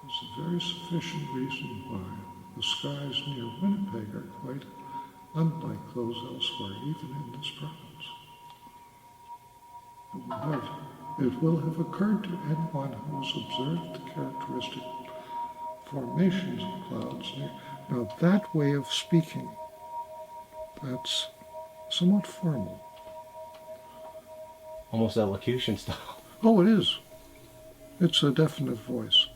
There's a very sufficient reason why the skies near Winnipeg are quite unlike those elsewhere, even in this province. It will have occurred to anyone who has observed the characteristic formations of clouds near. Now that way of speaking, that's somewhat formal. Almost elocution style. Oh, it is. It's a definite voice.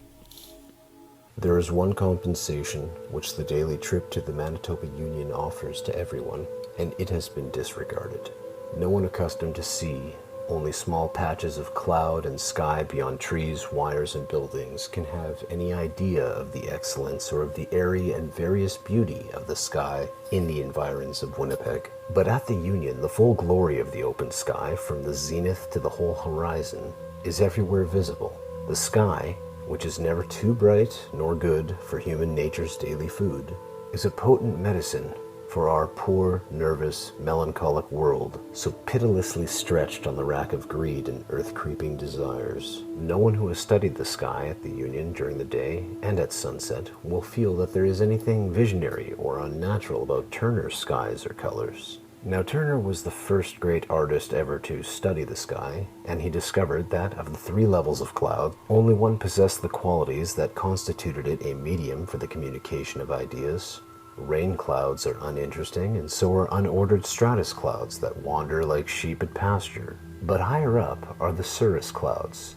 There is one compensation which the daily trip to the Manitoba Union offers to everyone, and it has been disregarded. No one accustomed to see only small patches of cloud and sky beyond trees, wires, and buildings can have any idea of the excellence or of the airy and various beauty of the sky in the environs of Winnipeg. But at the Union, the full glory of the open sky, from the zenith to the whole horizon, is everywhere visible. The sky, which is never too bright nor good for human nature's daily food, is a potent medicine for our poor, nervous, melancholic world, so pitilessly stretched on the rack of greed and earth-creeping desires. No one who has studied the sky at the Union during the day and at sunset will feel that there is anything visionary or unnatural about Turner's skies or colors. Now, Turner was the first great artist ever to study the sky, and he discovered that of the 3 levels of cloud, only one possessed the qualities that constituted it a medium for the communication of ideas. Rain clouds are uninteresting, and so are unordered stratus clouds that wander like sheep at pasture. But higher up are the cirrus clouds,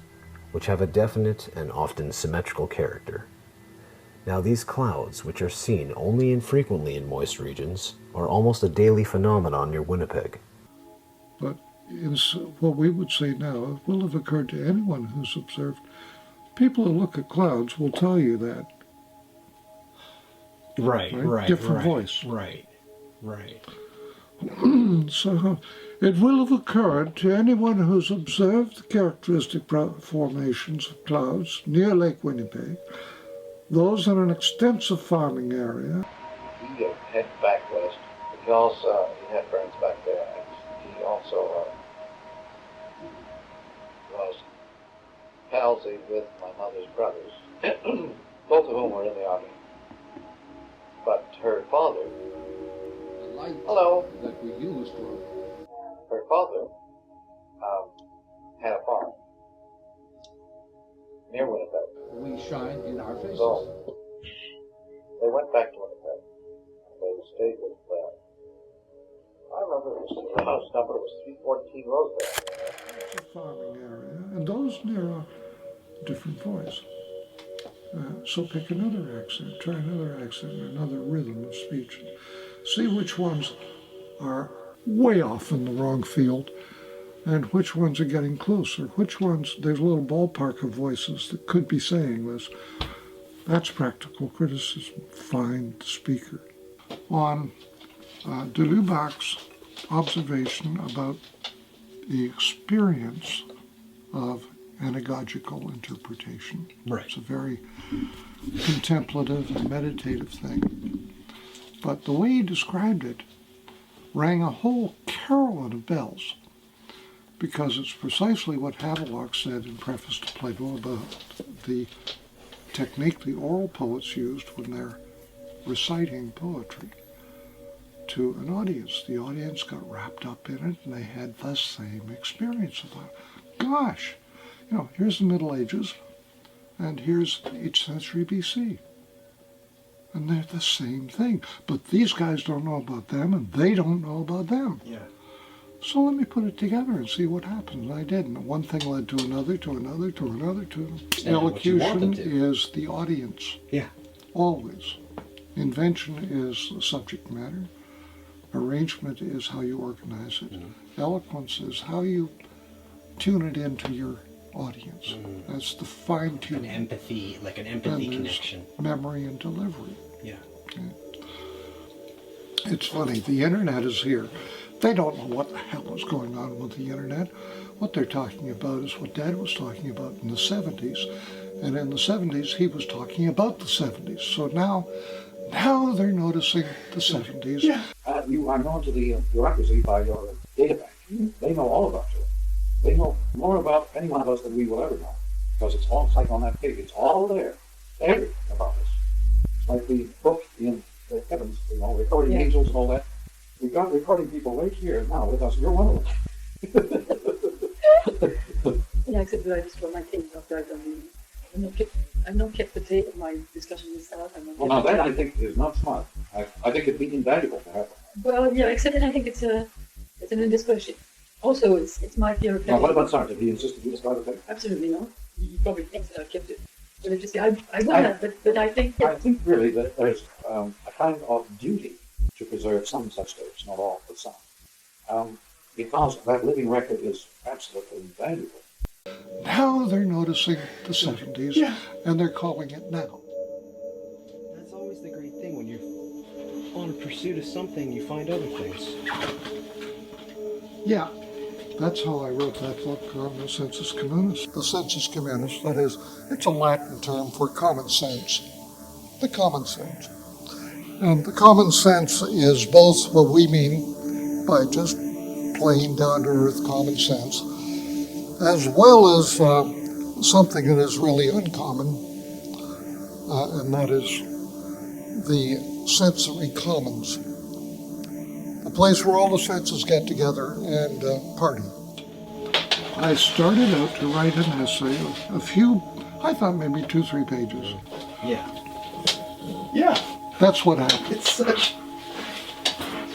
which have a definite and often symmetrical character. Now these clouds, which are seen only infrequently in moist regions, are almost a daily phenomenon near Winnipeg. But what we would say now, it will have occurred to anyone who's observed. People who look at clouds will tell you that. Right. Different voice. Right. So it will have occurred to anyone who's observed the characteristic formations of clouds near Lake Winnipeg, those in an extensive farming area. He headed back west. He also he had friends back there. And he also was palsy with my mother's brothers, both of whom were in the army. But her father, hello, that we used for her father had a farm near Winnipeg. we shine in our faces. So they went back to Winnipeg. They stayed with I remember the house number was 314 Rosedale. It's a farming area, and those near a different voice. So pick another accent, try another accent, another rhythm of speech. See which ones are way off in the wrong field and which ones are getting closer. Which ones, there's a little ballpark of voices that could be saying this. That's practical criticism. Find the speaker. On de Lubac's observation about the experience of anagogical interpretation. Right. It's a very contemplative and meditative thing. But the way he described it rang a whole carillon of bells, because it's precisely what Havelock said in preface to Plato about the technique the oral poets used when they're reciting poetry to an audience. The audience got wrapped up in it, and they had the same experience of that. Gosh, here's the Middle Ages, and here's the 8th century BC. And they're the same thing. But these guys don't know about them, and they don't know about them. Yeah. So let me put it together and see what happens. And I did. And one thing led to another, to another, to another, to another. Elocution is the audience. Yeah. Always. Invention is the subject matter. Arrangement is how you organize it. Mm-hmm. Eloquence is how you tune it into your audience. Mm-hmm. That's the fine-tuning. An empathy, like an empathy connection. Memory and delivery. Yeah. Okay. It's funny, the internet is here. They don't know what the hell is going on with the internet. What they're talking about is what Dad was talking about in the 70s. And in the 70s, he was talking about the 70s. So now they're noticing the 70s. Yeah. You are known to the bureaucracy by your data bank. They know all about you. They know more about any one of us than we will ever know, because it's all like on that page. It's all there, everything about us. It's like the book in the heavens, recording angels and all that. We've got recording people right here now with us. You're one of them. Yeah, except that I just wrote my things after I've done the I've not kept the date of my discussion with Sarah. Well, now that I think is not smart. I think it'd be invaluable to have. Well, yeah, except that I think it's an indiscretion. Also, it's my fear of. Now, what about Sarah? Did he insist that you describe it? Absolutely not. He probably thinks that I've kept it. But I just, I will have, but I think. I think really that there's a kind of duty to preserve some such tapes, not all, but some, because that living record is absolutely invaluable. Now they're noticing the 70s, and they're calling it now. That's always the great thing. When you're on a pursuit of something, you find other things. Yeah, that's how I wrote that book on the sensus communis. The sensus communis, that is, it's a Latin term for common sense. The common sense. And the common sense is both what we mean by just plain down-to-earth common sense, as well as something that is really uncommon, and that is the sensory commons, the place where all the senses get together and party. I started out to write an essay, a few, I thought maybe 2-3 pages. Yeah. That's what happened. It's such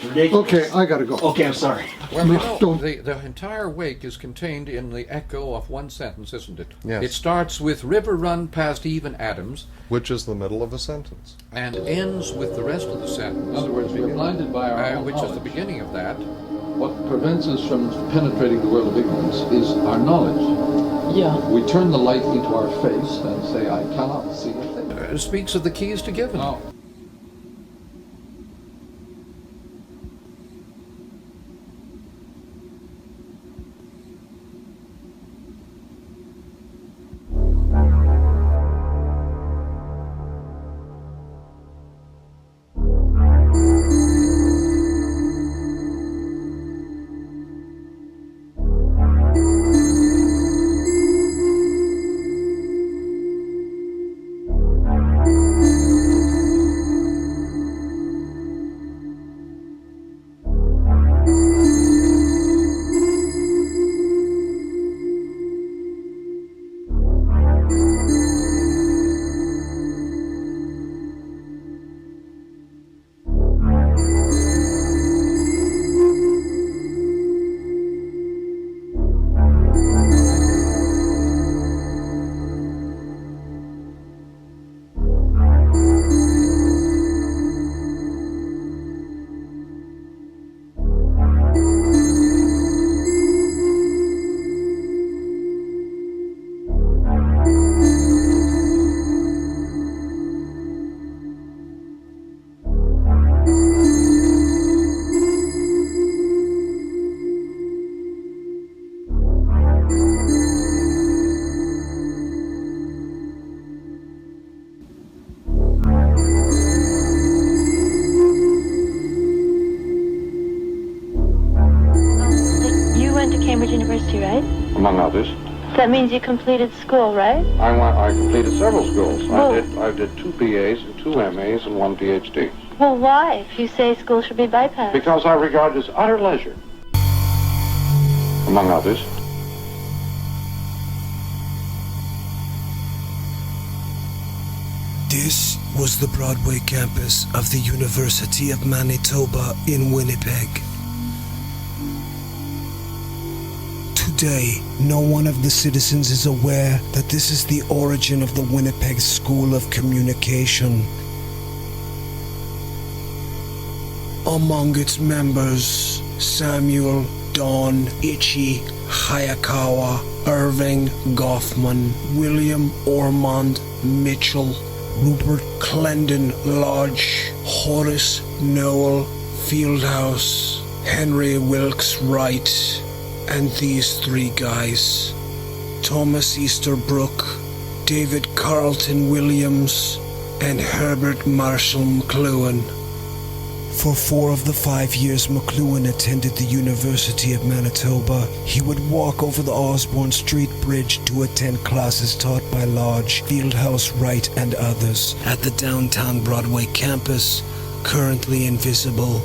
ridiculous. Okay, I gotta go. Okay, I'm sorry. Well, you know, the entire wake is contained in the echo of one sentence, isn't it? Yes. It starts with "River run past Even Adams," which is the middle of a sentence, and ends with the rest of the sentence. In other words, we're blinded by our own which knowledge. is the beginning of that. What prevents us from penetrating the world of ignorance is our knowledge. Yeah. We turn the light into our face and say, I cannot see a thing. It speaks of the keys to given. Now, University, right? Among others. That means you completed school, right? I completed several schools. Well, I did 2 BAs and 2 MAs and 1 PhD. Well, why, if you say school should be bypassed? Because I regard it as utter leisure. Among others. This was the Broadway campus of the University of Manitoba in Winnipeg. Today, no one of the citizens is aware that this is the origin of the Winnipeg School of Communication. Among its members, Samuel, Don, Ichi, Hayakawa, Irving, Goffman, William Ormond, Mitchell, Rupert Clendon Lodge, Horace Noel Fieldhouse, Henry Wilkes Wright, and these 3 guys, Thomas Easterbrook, David Carlton Williams, and Herbert Marshall Mcluhan. For 4 of the 5 years Mcluhan attended the University of Manitoba, he would walk over the Osborne Street Bridge to attend classes taught by Lodge, Fieldhouse, Wright, and others at the downtown Broadway campus, currently invisible.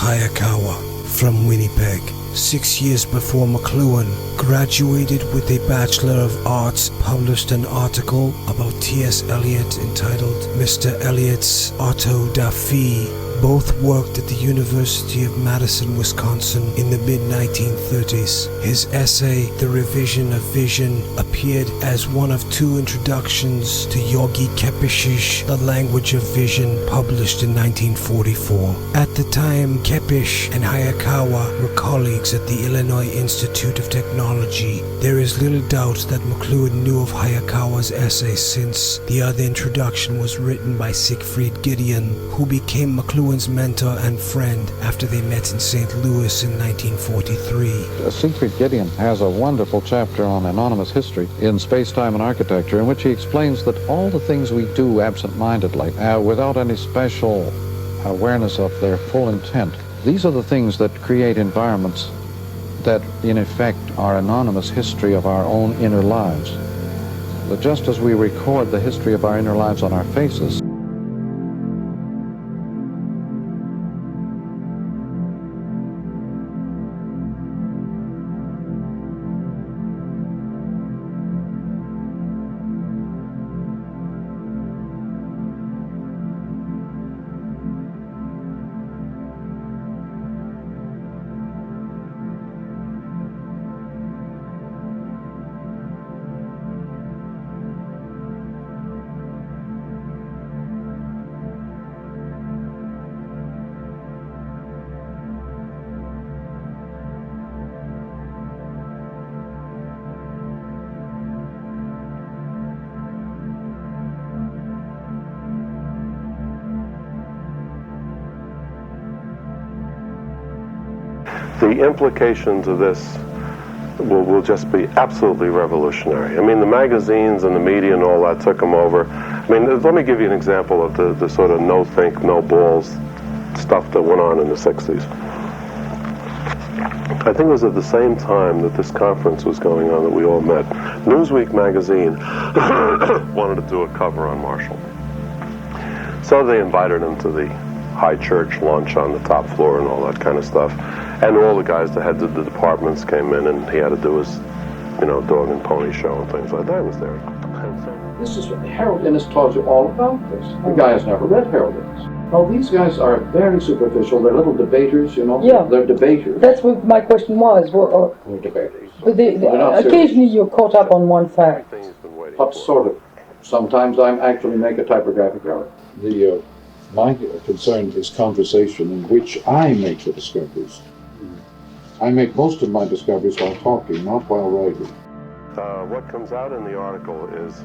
Hayakawa from Winnipeg, 6 years before Mcluhan, graduated with a Bachelor of Arts, published an article about T.S. Eliot entitled Mr. Eliot's Autodafé. Both worked at the University of Madison, Wisconsin in the mid-1930s. His essay, The Revision of Vision, appeared as one of 2 introductions to Yogi Kepish's The Language of Vision, published in 1944. At the time, Kepish and Hayakawa were colleagues at the Illinois Institute of Technology. There is little doubt that Mcluhan knew of Hayakawa's essay, since the other introduction was written by Siegfried Gideon, who became Mcluhan's mentor and friend after they met in St. Louis in 1943. Siegfried Gideon has a wonderful chapter on anonymous history in Space-Time and Architecture, in which he explains that all the things we do absent-mindedly, without any special awareness of their full intent, these are the things that create environments that, in effect, are anonymous history of our own inner lives. But just as we record the history of our inner lives on our faces, the implications of this will just be absolutely revolutionary. I mean, the magazines and the media and all that took them over. I mean, let me give you an example of the sort of no think, no balls stuff that went on in the 60s. I think it was at the same time that this conference was going on that we all met. Newsweek magazine wanted to do a cover on Marshall. So they invited him to the high church lunch on the top floor and all that kind of stuff. And all the guys, the heads of the departments came in, and he had to do his, dog and pony show and things like that. I was there. This is what Harold Innis tells you all about this. The guy has never read Harold Innis. No, these guys are very superficial. They're little debaters, Yeah. They're debaters. That's what my question was. They're debaters. But occasionally you're caught up on one fact. What sort of? Sometimes I actually make a typographic error. My concern is conversation in which I make the discoveries. I make most of my discoveries while talking, not while writing. What comes out in the article is,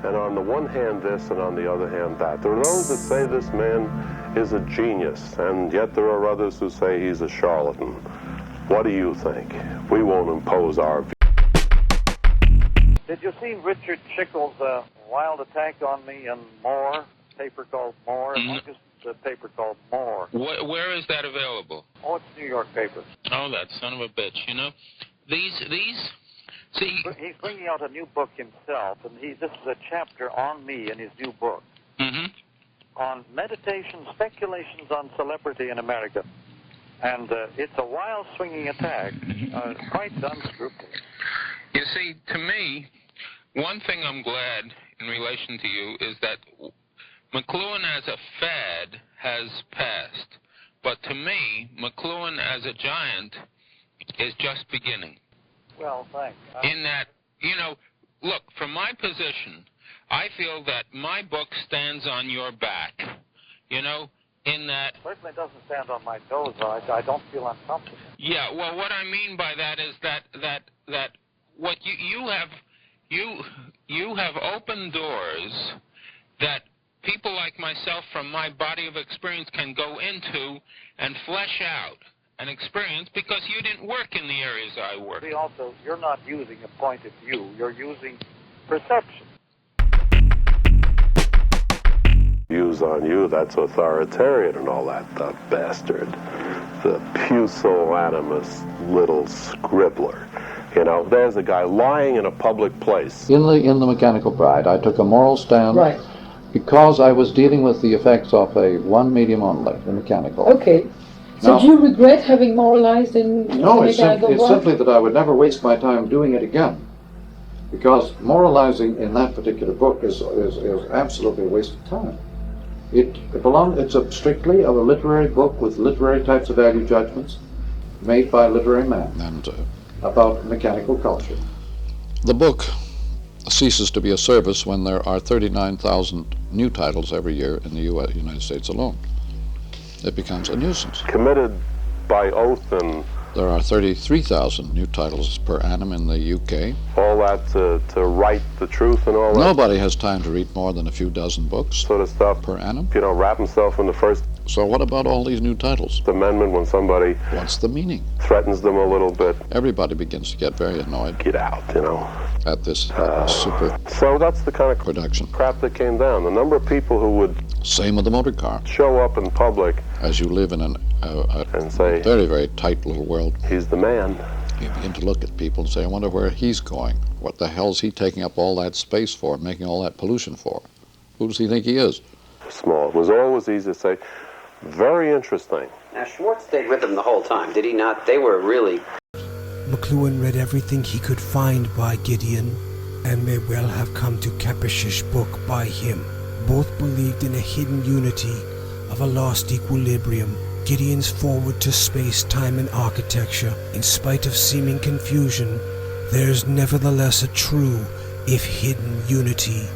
and on the one hand this, and on the other hand that. There are those that say this man is a genius, and yet there are others who say he's a charlatan. What do you think? We won't impose our view. Did you see Richard Schickel's wild attack on me and More? Paper called More, and just a paper called More. Where is that available? Oh, it's New York paper. Oh, that son of a bitch! These. See, he's bringing out a new book himself, and this is a chapter on me in his new book. On meditation, speculations on celebrity in America, and it's a wild swinging attack, quite unscrupulous. You see, to me, one thing I'm glad in relation to you is that McLuhan as a fad has passed, but to me, McLuhan as a giant is just beginning. Well, thanks. In that, look, from my position, I feel that my book stands on your back, in that... Certainly doesn't stand on my toes, I don't feel uncomfortable. Yeah, well, what I mean by that is that what you have opened doors that people like myself from my body of experience can go into and flesh out an experience because you didn't work in the areas I work. See, also, you're not using a point of view, you're using perception. Views on you, that's authoritarian and all that, the bastard. The pusillanimous little scribbler. There's a guy lying in a public place. In the Mechanical Bride, I took a moral stand. Right. Because I was dealing with the effects of one medium only, the mechanical. Okay. So do you regret having moralized in No, it's simply that I would never waste my time doing it again. Because moralizing in that particular book is absolutely a waste of time. It's strictly a literary book with literary types of value judgments made by a literary man about mechanical culture. The book ceases to be a service when there are 39,000 new titles every year in the United States alone. It becomes a nuisance. Committed by oath, and there are 33,000 new titles per annum in the UK. All that to write the truth and all that. Nobody has time to read more than a few dozen books sort of stuff per annum. Wrap himself in the first. So what about all these new titles? Amendment, when somebody... What's the meaning? Threatens them a little bit. Everybody begins to get very annoyed. Get out, At this super... So that's the kind of production crap that came down. The number of people who would... Same with the motor car. Show up in public. As you live in and say... very, very tight little world. He's the man. You begin to look at people and say, I wonder where he's going. What the hell's he taking up all that space for, making all that pollution for? Who does he think he is? Small. It was always easy to say... Very interesting. Now, Schwartz stayed with them the whole time, did he not? They were really... McLuhan read everything he could find by Gideon, and may well have come to Kapish's book by him. Both believed in a hidden unity of a lost equilibrium. Gideon's forward to space, time, and architecture. In spite of seeming confusion, there is nevertheless a true, if hidden, unity.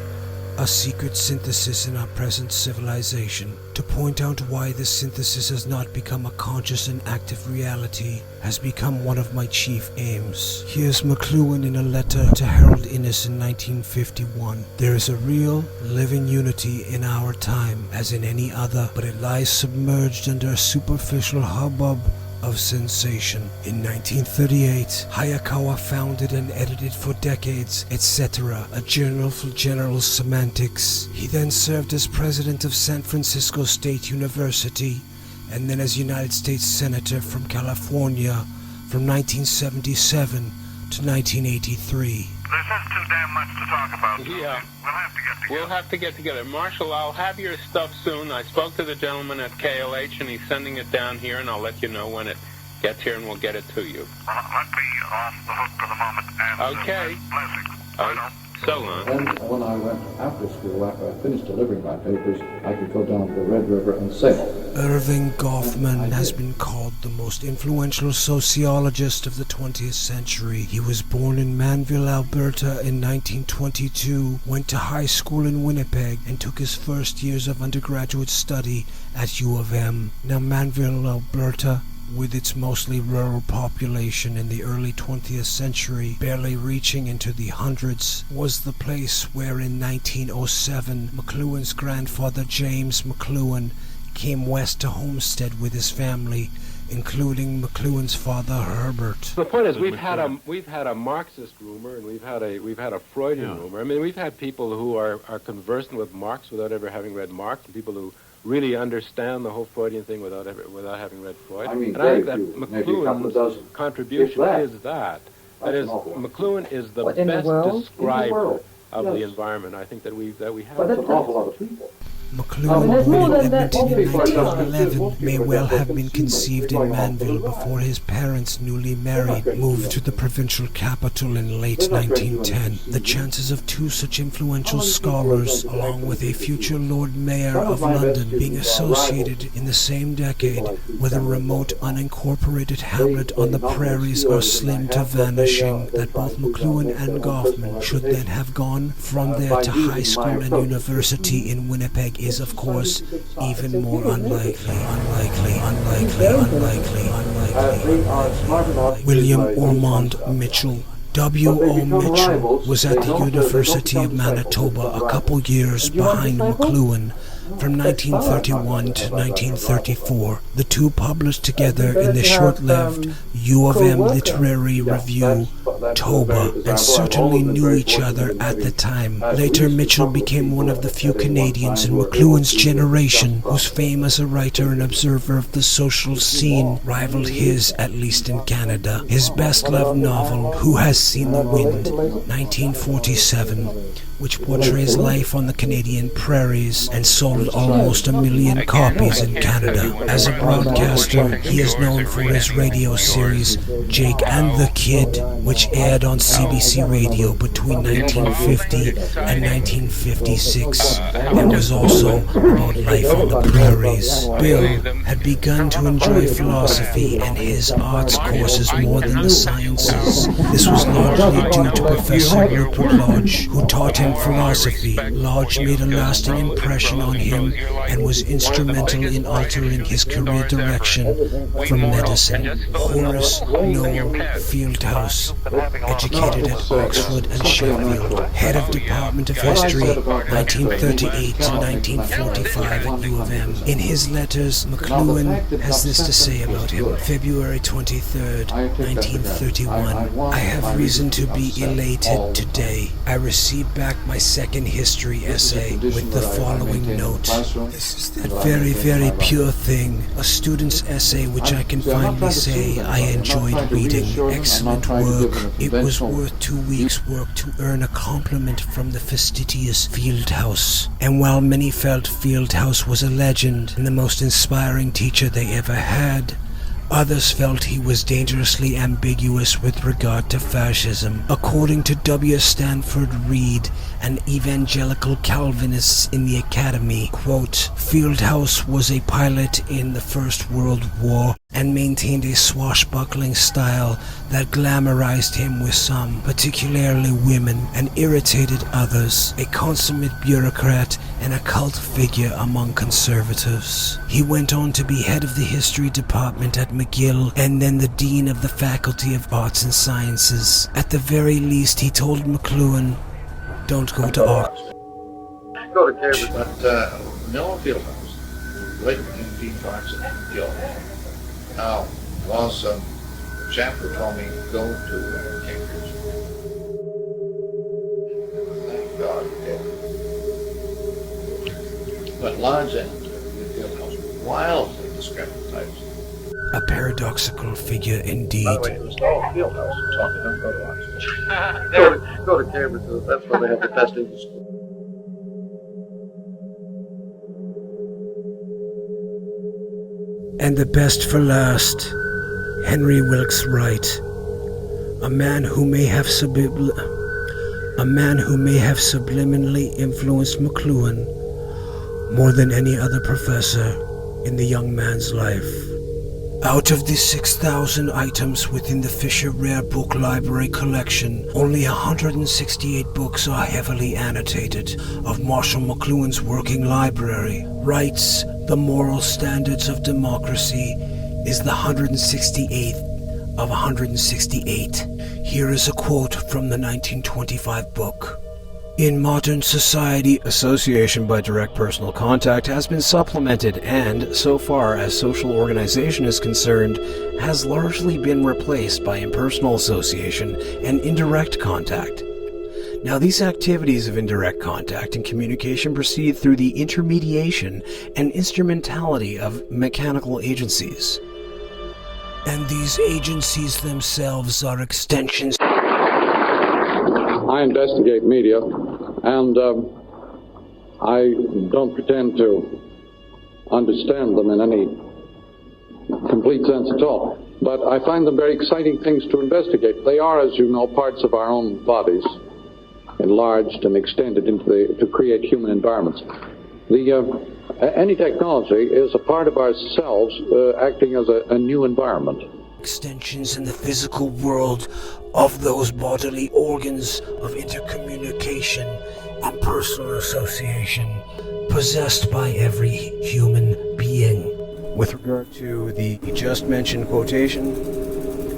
A secret synthesis in our present civilization. To point out why this synthesis has not become a conscious and active reality has become one of my chief aims. Here's McLuhan in a letter to Harold Innis in 1951. There is a real, living unity in our time, as in any other, but it lies submerged under a superficial hubbub of sensation. In 1938, Hayakawa founded and edited for decades, etc., a journal for general semantics. He then served as president of San Francisco State University, and then as United States Senator from California from 1977 to 1983. This is too damn much to talk about. Yeah. We'll have to get together. Marshall, I'll have your stuff soon. I spoke to the gentleman at KLH, and he's sending it down here, and I'll let you know when it gets here, and we'll get it to you. Well, let me off the hook for the moment. And, okay. Blessings. So long. Then when I went after school, after I finished delivering my papers, I could go down to the Red River and sail. Irving Goffman has been called the most influential sociologist of the 20th century. He was born in Manville, Alberta in 1922, went to high school in Winnipeg, and took his first years of undergraduate study at U of M. Now Manville, Alberta, with its mostly rural population in the early 20th century, barely reaching into the hundreds, was the place where in 1907 Mcluhan's grandfather James Mcluhan came west to homestead with his family, including Mcluhan's father Herbert. The point is, we've had a Marxist rumor, and we've had a Freudian rumor. I mean, we've had people who are conversant with Marx without ever having read Marx, and people who really understand the whole Freudian thing without having read Freud. I mean, and I think that McLuhan's contribution is that. That is, McLuhan is the best describer of the environment. I think that we have. But that's an awful lot of people. Mcluhan, born in Edmonton in 1911, may well have been conceived in Manville before his parents, newly married, moved to the provincial capital in late 1910. The chances of two such influential scholars, along with a future Lord Mayor of London, being associated in the same decade with a remote unincorporated hamlet on the prairies are slim to vanishing. That both Mcluhan and Goffman should then have gone from there to high school and university in Winnipeg is, of course, even more unlikely. William Ormond Mitchell. W.O. Mitchell was at the University of Manitoba a couple years behind Mcluhan. From 1931 to 1934, the two published together in the short-lived U of M Literary Review, Toba, and certainly knew each other at the time. Later, Mitchell became one of the few Canadians in Mcluhan's generation whose fame as a writer and observer of the social scene rivaled his, at least in Canada. His best-loved novel, Who Has Seen the Wind, 1947, which portrays life on the Canadian prairies and sold almost 1 million copies in Canada. As a broadcaster, he is known for his radio series Jake and the Kid, which aired on CBC Radio between 1950 and 1956, and was also about life on the prairies. Bill had begun to enjoy philosophy and his arts courses more than the sciences. This was largely due to Professor Rupert Lodge, who taught him philosophy. Lodge made a lasting impression on him and was instrumental in altering his career direction from medicine. Horace Noel Fieldhouse, educated at Oxford and Sheffield, head of Department of History, 1938 to 1945 at U of M. In his letters, Mcluhan has this to say about him. February 23rd, 1931. I have reason to be elated today. I received back my second history essay with the following note. A very, very pure thing. A student's essay which I can finally say I enjoyed reading. Excellent work. It was worth 2 weeks' work to earn a compliment from the fastidious Fieldhouse. And while many felt Fieldhouse was a legend and the most inspiring teacher they ever had, others felt he was dangerously ambiguous with regard to fascism. According to W. Stanford Reed, an evangelical Calvinist in the Academy, quote, Fieldhouse was a pilot in the First World War and maintained a swashbuckling style that glamorized him with some, particularly women, and irritated others, a consummate bureaucrat and a cult figure among conservatives. He went on to be head of the history department at McGill and then the dean of the Faculty of Arts and Sciences. At the very least, he told Mcluhan, don't go to Oxford. Go to Cambridge, but Mill Fieldhouse, late between Dean Fox and McGill. Now, was a chapter told me go to Cambridge. Thank God he did. But Lodge End, the fieldhouse, wildly discredited. A paradoxical figure indeed. By the way, it was all fieldhouse. Talking, don't go to Lodge. Go to Cambridge. That's where they have the best industry. And the best for last, Henry Wilkes Wright, a man who may have subliminally influenced McLuhan more than any other professor in the young man's life. Out of the 6,000 items within the Fisher Rare Book Library collection, only 168 books are heavily annotated of Marshall McLuhan's working library. Wright's The Moral Standards of Democracy is the 168th of 168. Here is a quote from the 1925 book. In modern society, association by direct personal contact has been supplemented and, so far as social organization is concerned, has largely been replaced by impersonal association and indirect contact. Now, these activities of indirect contact and communication proceed through the intermediation and instrumentality of mechanical agencies. And these agencies themselves are extensions. I investigate media, and I don't pretend to understand them in any complete sense at all. But I find them very exciting things to investigate. They are, as you know, parts of our own bodies, enlarged and extended to create human environments. Any technology is a part of ourselves acting as a new environment. Extensions in the physical world of those bodily organs of intercommunication and personal association possessed by every human being. With regard to the just mentioned quotation,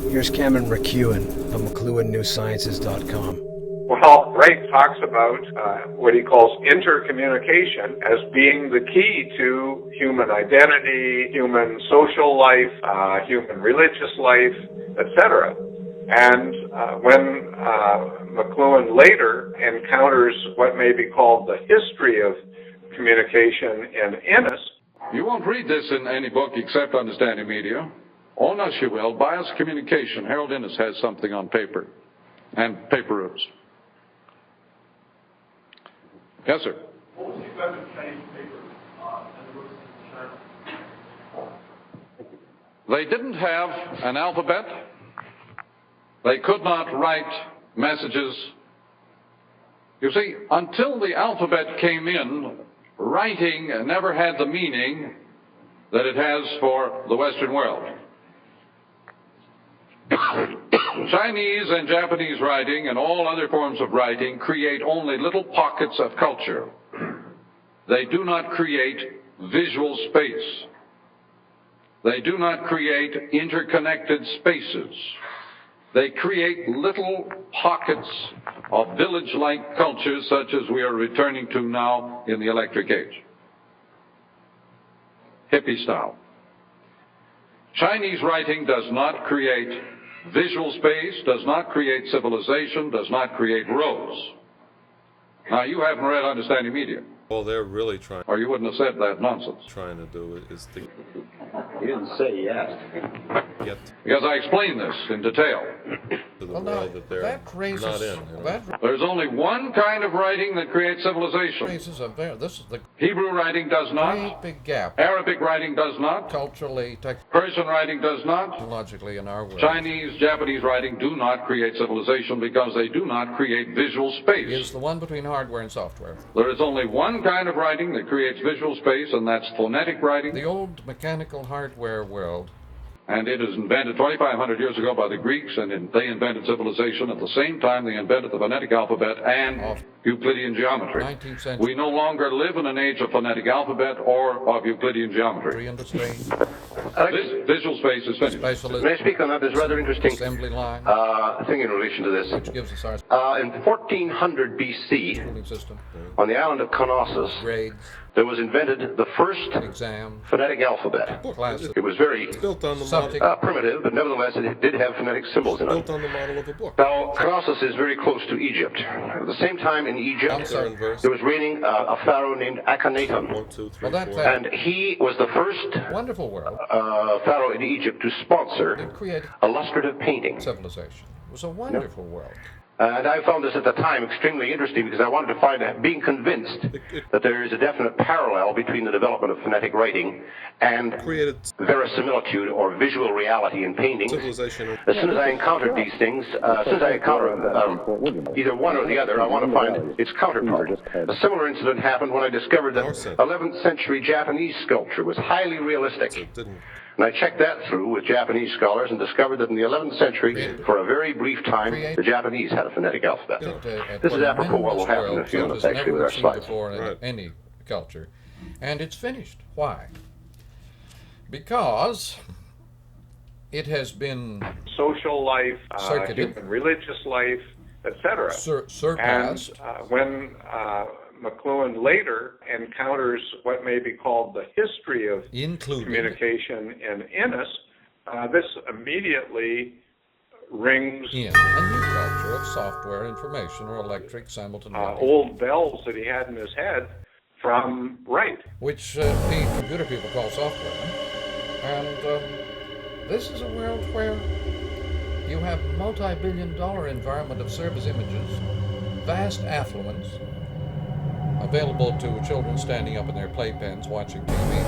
here's Cameron McLuhan of mcluhanvideos.com. Well, Wright talks about what he calls intercommunication as being the key to human identity, human social life, human religious life, etc. And when McLuhan later encounters what may be called the history of communication in Innis. You won't read this in any book except Understanding Media. Oh, no, you will. Bias Communication. Harold Innis has something on paper and paperers. Yes, sir. What was the effect of Chinese paper and the books in China? They didn't have an alphabet. They could not write messages. You see, until the alphabet came in, writing never had the meaning that it has for the Western world. Chinese and Japanese writing and all other forms of writing create only little pockets of culture. They do not create visual space. They do not create interconnected spaces. They create little pockets of village-like cultures such as we are returning to now in the electric age. Hippie style. Chinese writing does not create visual space, does not create civilization, does not create roads. Now, you haven't read Understanding Media. Well, they're really trying. Or you wouldn't have said that nonsense. Trying to do it is to. You didn't say yes. Because I explain this in detail. To the world that they're not in. You know? There's only one kind of writing that creates civilization. This is the Hebrew writing does not. big gap. Arabic writing does not. Culturally, Persian writing does not. technologically in our world. Chinese, Japanese writing do not create civilization because they do not create visual space. Is the one between hardware and software. There is only one kind of writing that creates visual space, and that's phonetic writing. The old mechanical hardware world. And it was invented 2,500 years ago by the Greeks, and they invented civilization. At the same time, they invented the phonetic alphabet and Euclidean geometry. 19th century. We no longer live in an age of phonetic alphabet or of Euclidean geometry. This visual space is finished. May I speak on that? There's a rather interesting assembly line. Thing in relation to this. Which gives us our in 1400 BC, on the island of Knossos, there was invented the first phonetic alphabet. It was very primitive, but nevertheless it did have phonetic symbols in it. Built on the model of a book. Now, Knossos is very close to Egypt. At the same time in Egypt, there was reigning a pharaoh named Akhenaten. And he was the first wonderful world pharaoh in Egypt to sponsor illustrative painting. Civilization. It was a wonderful world. And I found this at the time extremely interesting because I wanted to find out, being convinced that there is a definite parallel between the development of phonetic writing and verisimilitude or visual reality in paintings. As soon as I encountered these things, as soon as I encountered either one or the other, I want to find its counterpart. A similar incident happened when I discovered that 11th century Japanese sculpture was highly realistic. And I checked that through with Japanese scholars and discovered that in the 11th century, for a very brief time, the Japanese had a phonetic alphabet. This is apropos what will happen in a few minutes, actually, with our slides. Before in any culture. And it's finished. Why? Because it has been social life, human religious life, etc. Surpassed. And when Mcluhan later encounters what may be called the history of communication in Innis, this immediately rings in a new culture of software, information, or electric simultaneously. Old bells that he had in his head from Wright. Which the computer people call software. And this is a world where you have multi-billion-dollar environment of service images, vast affluence, available to children standing up in their playpens watching TV.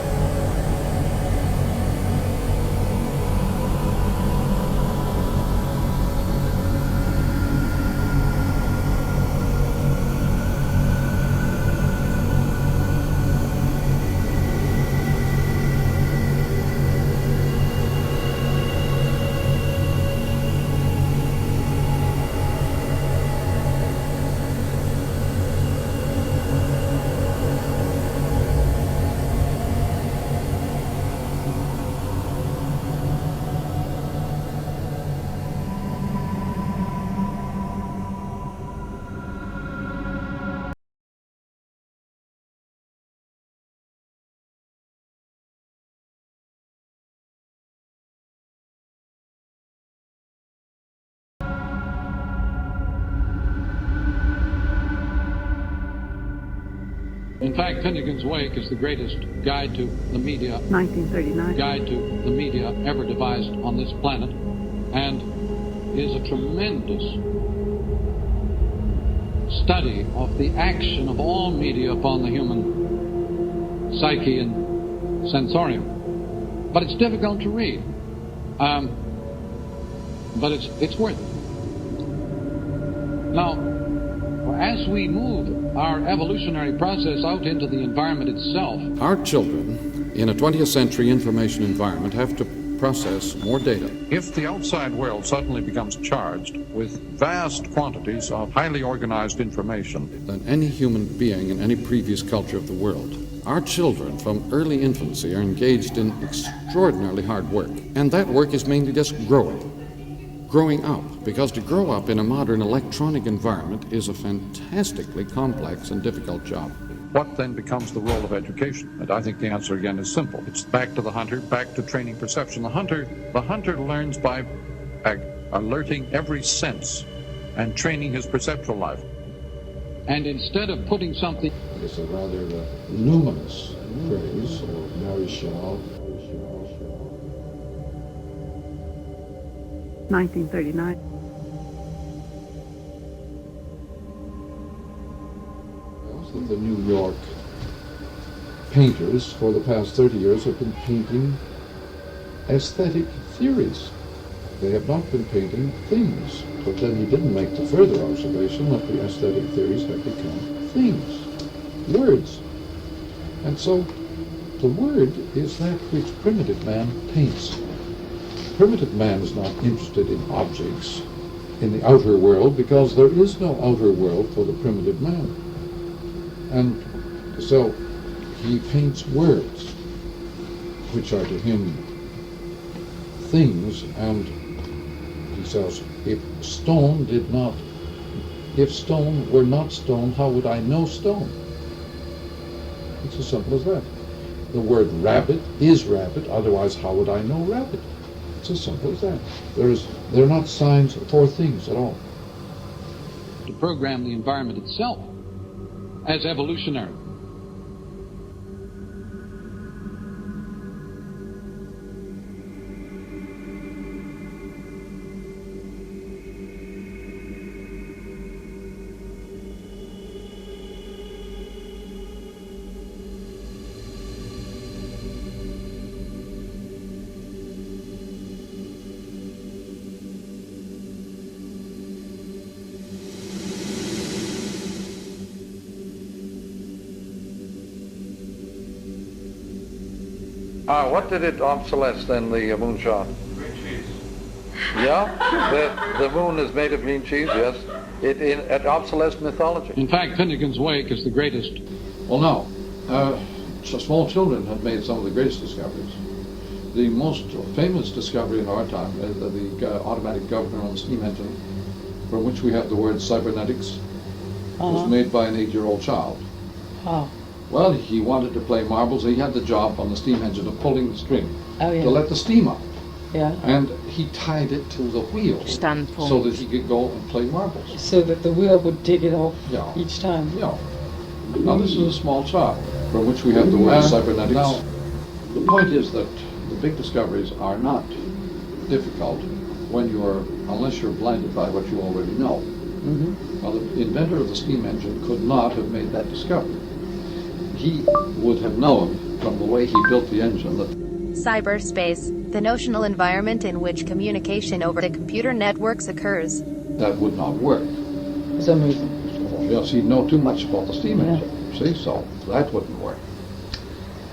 In fact, Finnegan's Wake is the greatest guide to the media, 1939. Guide to the media ever devised on this planet, and is a tremendous study of the action of all media upon the human psyche and sensorium. But it's difficult to read. But it's worth it. Now, as we move our evolutionary process out into the environment itself, our children in a 20th century information environment have to process more data. If the outside world suddenly becomes charged with vast quantities of highly organized information than any human being in any previous culture of the world, our children from early infancy are engaged in extraordinarily hard work. And that work is mainly just growing up, because to grow up in a modern electronic environment is a fantastically complex and difficult job. What then becomes the role of education? And I think the answer again is simple. It's back to the hunter, back to training perception. The hunter learns by alerting every sense and training his perceptual life. and instead of putting something... It's a rather luminous phrase, or Marischal. 1939. The New York painters for the past 30 years have been painting aesthetic theories. They have not been painting things. But then he didn't make the further observation that the aesthetic theories have become things, words. And so the word is that which primitive man paints. Primitive man is not interested in objects in the outer world because there is no outer world for the primitive man. And so he paints words, which are to him things, and he says, if stone were not stone, how would I know stone? It's as simple as that. The word rabbit is rabbit, otherwise how would I know rabbit? It's as simple as that. They're not signs for things at all. To program the environment itself as evolutionary. What did it obsolesce then, the moonshot? Green cheese. Yeah, the moon is made of green cheese, yes. It obsolesced mythology. In fact, Finnegan's Wake is the greatest. Well, no. So small children have made some of the greatest discoveries. The most famous discovery in our time is the automatic governor on the steam engine, from which we have the word cybernetics, was made by an 8-year-old child. Oh. Well, he wanted to play marbles. He had the job on the steam engine of pulling the string to let the steam out. Yeah. And he tied it to the wheel so that he could go and play marbles. So that the wheel would take it off each time. Yeah. Now this is a small child, from which we have the word cybernetics. Now, the point is that the big discoveries are not difficult unless you're blinded by what you already know. Mm-hmm. Now, the inventor of the steam engine could not have made that discovery. He would have known from the way he built the engine that cyberspace, the notional environment in which communication over the computer networks occurs. that would not work. For some reason. Yes, he'd know too much about the steam engine. See, so that wouldn't work.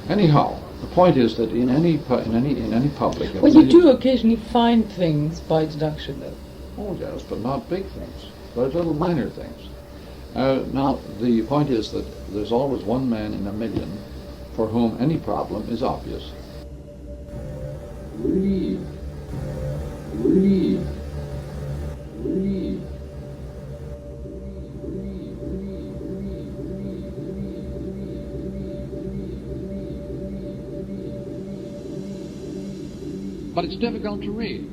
Anyhow, the point is that in any public. Well, you do occasionally find things by deduction, though. Oh yes, but not big things, but little minor things. Now, the point is that there's always one man in a million for whom any problem is obvious. Read. Read. Read. But it's difficult to read.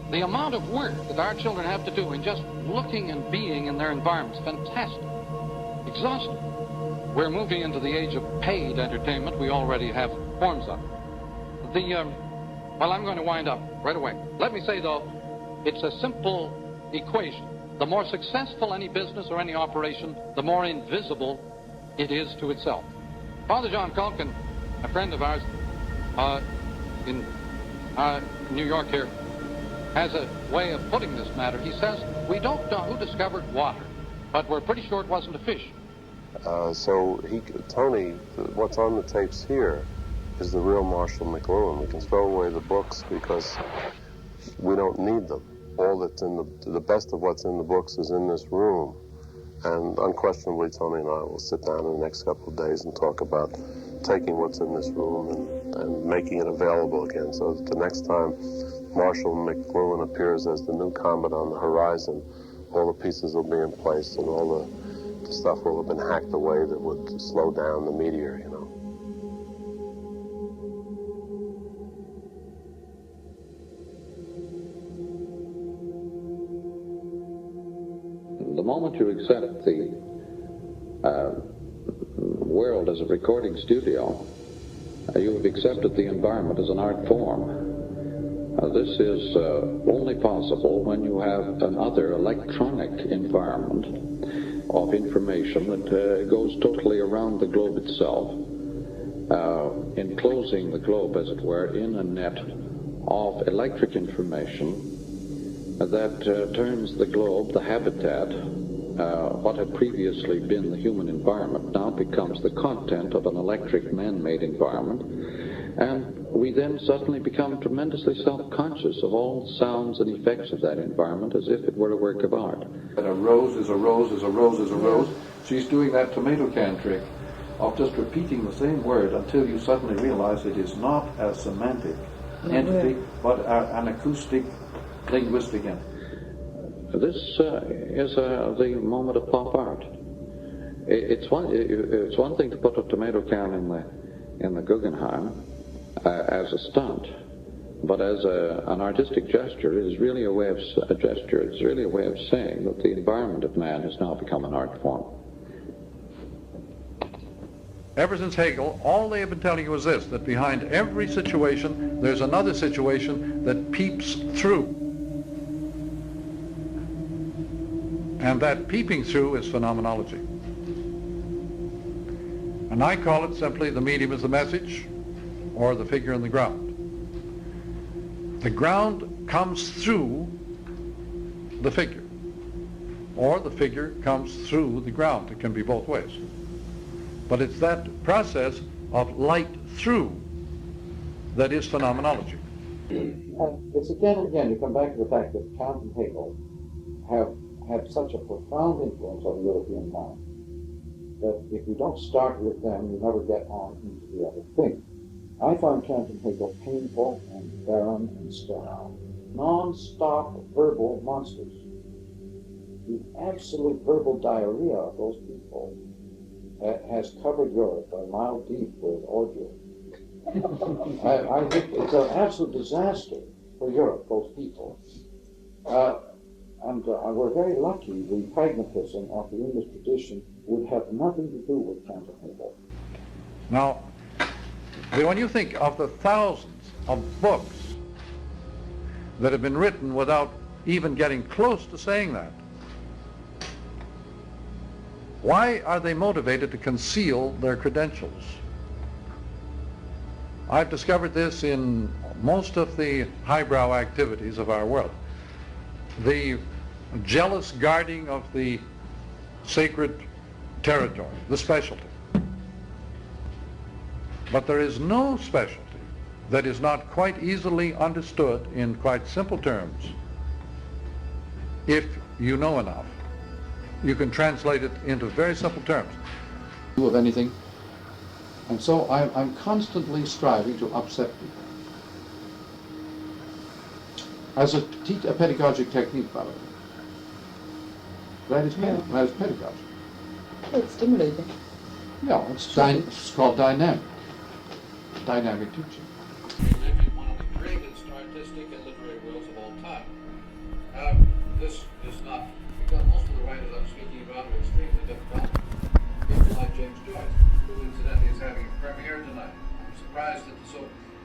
The amount of work that our children have to do in just looking and being in their environment is fantastic. Exhausting. We're moving into the age of paid entertainment. We already have forms of it. Well, I'm going to wind up right away. Let me say, though, it's a simple equation. The more successful any business or any operation, the more invisible it is to itself. Father John Culkin, a friend of ours in New York here, has a way of putting this matter. He says, we don't know who discovered water, but we're pretty sure it wasn't a fish. Tony, what's on the tapes here is the real Marshall McLuhan. We can throw away the books because we don't need them. all that's in the best of what's in the books is in this room. And unquestionably, Tony and I will sit down in the next couple of days and talk about taking what's in this room and making it available again, so that the next time Marshall McLuhan appears as the new comet on the horizon, all the pieces will be in place and all the stuff will have been hacked away that would slow down the meteor, you know. The moment you accept the world as a recording studio, you have accepted the environment as an art form. This is only possible when you have another electronic environment of information that goes totally around the globe itself, enclosing the globe, as it were, in a net of electric information that turns the globe, the habitat, what had previously been the human environment, now becomes the content of an electric man-made environment. And we then suddenly become tremendously self-conscious of all sounds and effects of that environment as if it were a work of art. And a rose is a rose is a rose is a rose. She's doing that tomato can trick of just repeating the same word until you suddenly realize it is not a semantic entity, but an acoustic, linguistic entity. This is the moment of pop art. It's one thing to put a tomato can in the Guggenheim as a stunt, but as an artistic gesture, it is really a way of a gesture. It's really a way of saying that the environment of man has now become an art form. Ever since Hegel, all they have been telling you is this, that behind every situation, there's another situation that peeps through. And that peeping through is phenomenology. And I call it simply the medium is the message, or the figure in the ground. The ground comes through the figure, or the figure comes through the ground. It can be both ways. But it's that process of light through that is phenomenology. It's again and again, you come back to the fact that Kant and Hegel have had such a profound influence on European mind that if you don't start with them, you never get on into the other thing. I find Kant and Hegel painful and barren and sterile. Non-stop verbal monsters. The absolute verbal diarrhea of those people has covered Europe a mile deep with ordure. I think it's an absolute disaster for Europe, those people. And we're very lucky the pragmatism of the English tradition would have nothing to do with Kant and Hegel. Now, when you think of the thousands of books that have been written without even getting close to saying that, why are they motivated to conceal their credentials? I've discovered this in most of the highbrow activities of our world. The jealous guarding of the sacred territory, the specialty. But there is no specialty that is not quite easily understood in quite simple terms. If you know enough, you can translate it into very simple terms. Of anything. And so I'm constantly striving to upset people. As a pedagogic technique, by the way. That is pedagogy. It's stimulating. Yeah, it's called dynamic teaching. Maybe one of the greatest artistic and literary worlds of all time. This is not, because most of the writers I'm speaking about are extremely difficult. People like James Joyce, who incidentally is having a premiere tonight. I'm surprised that so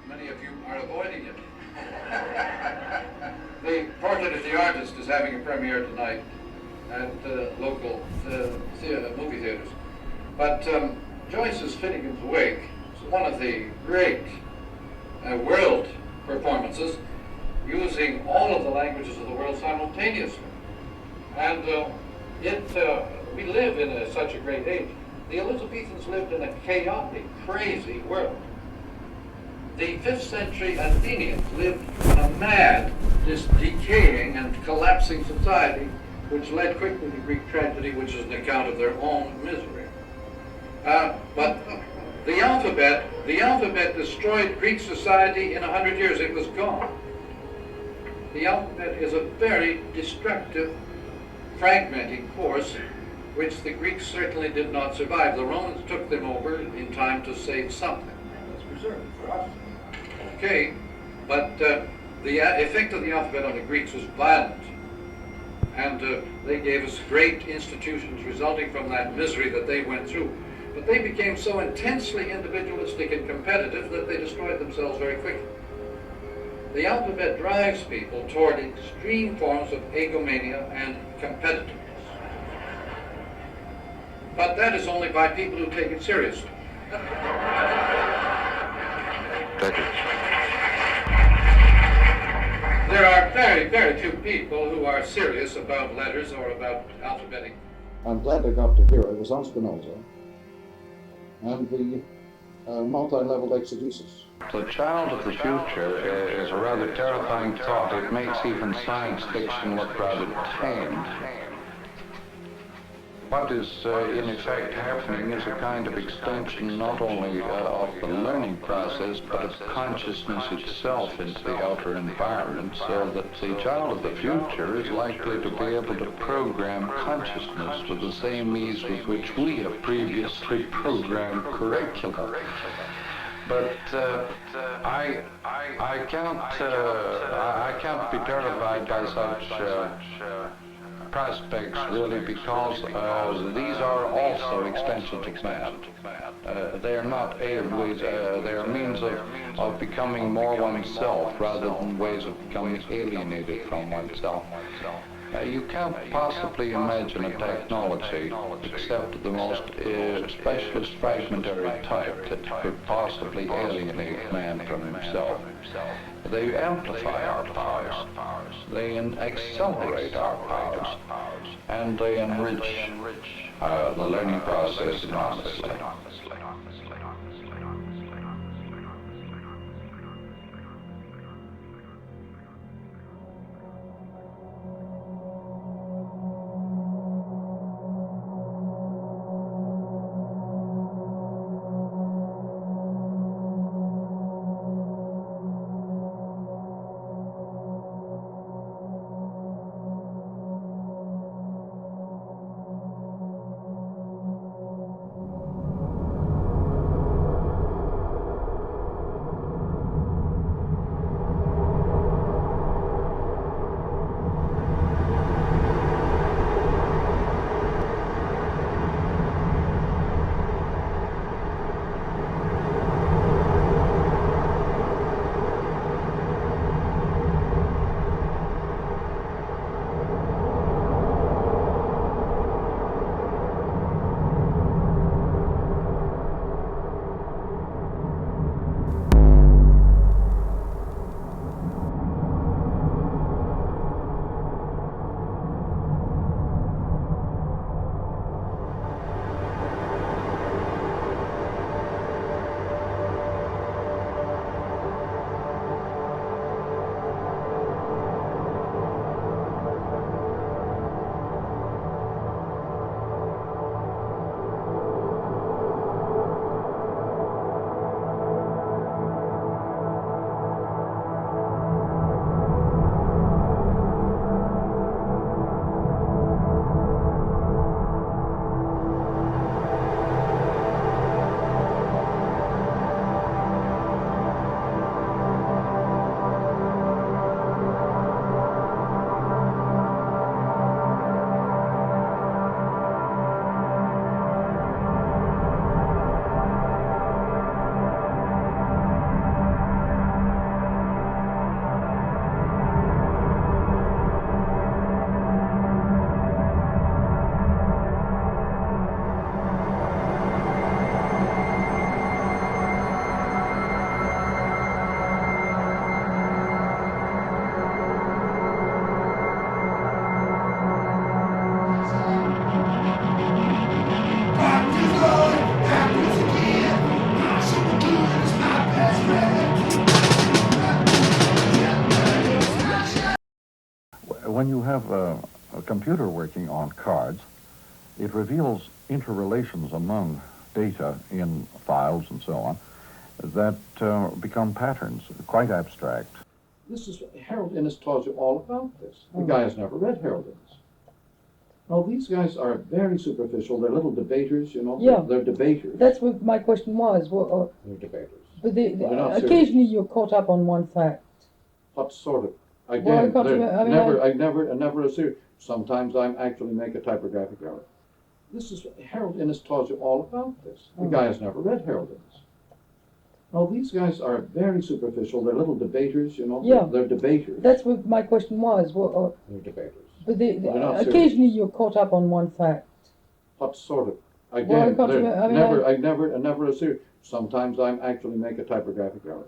many of you are avoiding it. The Portrait of the Artist is having a premiere tonight at local movie theaters. But Joyce's Finnegan's Wake is one of the great world performances using all of the languages of the world simultaneously. And we live in such a great age. The Elizabethans lived in a chaotic, crazy world. The 5th century Athenians lived in a mad, decaying and collapsing society, which led quickly to Greek tragedy, which is an account of their own misery. But the alphabet destroyed Greek society in 100 years. It was gone. The alphabet is a very destructive, fragmenting force, which the Greeks certainly did not survive. The Romans took them over in time to save something. That's preserved for us. Okay, but the effect of the alphabet on the Greeks was violent. And they gave us great institutions resulting from that misery that they went through. But they became so intensely individualistic and competitive that they destroyed themselves very quickly. The alphabet drives people toward extreme forms of egomania and competitiveness. But that is only by people who take it seriously. There are very, very few people who are serious about letters or about alphabetic. I'm glad I got to hear it. It was on Spinoza and the multi-level exegesis. The child of the future is a rather terrifying thought. It makes even science fiction look rather tame. What is in effect happening is a kind of extension not only of the learning process, but of consciousness itself into the outer environment, so that the child of the future is likely to be able to program consciousness with the same ease with which we have previously programmed curricula. But I can't be terrified by such prospects, really, because these are also extensions of man. They are not ways, they are means of becoming more oneself rather than ways of becoming alienated from oneself. You can't possibly imagine a technology except the most specialist fragmentary type that could possibly alienate man from himself. They amplify our powers, they accelerate our powers, and they enrich the learning process enormously. when you have a computer working on cards, it reveals interrelations among data in files and so on that become patterns, quite abstract. This is, Harold Innis tells you all about this. The guy has never read Harold Innis. No, these guys are very superficial. They're little debaters, you know. Yeah. They're debaters. That's what my question was. They're debaters. But not occasionally you're caught up on one fact. What sort of? Again, Well, I never a serious. Sometimes I actually make a typographic error. This is, Harold Innis tells you all about this. The guy has never read Harold Innis. No, these guys are very superficial. They're little debaters, you know. Yeah. They're debaters. That's what my question was. They're debaters. But not occasionally you're caught up on one fact. What sort of? Again, Well, I never a serious. Sometimes I actually make a typographic error.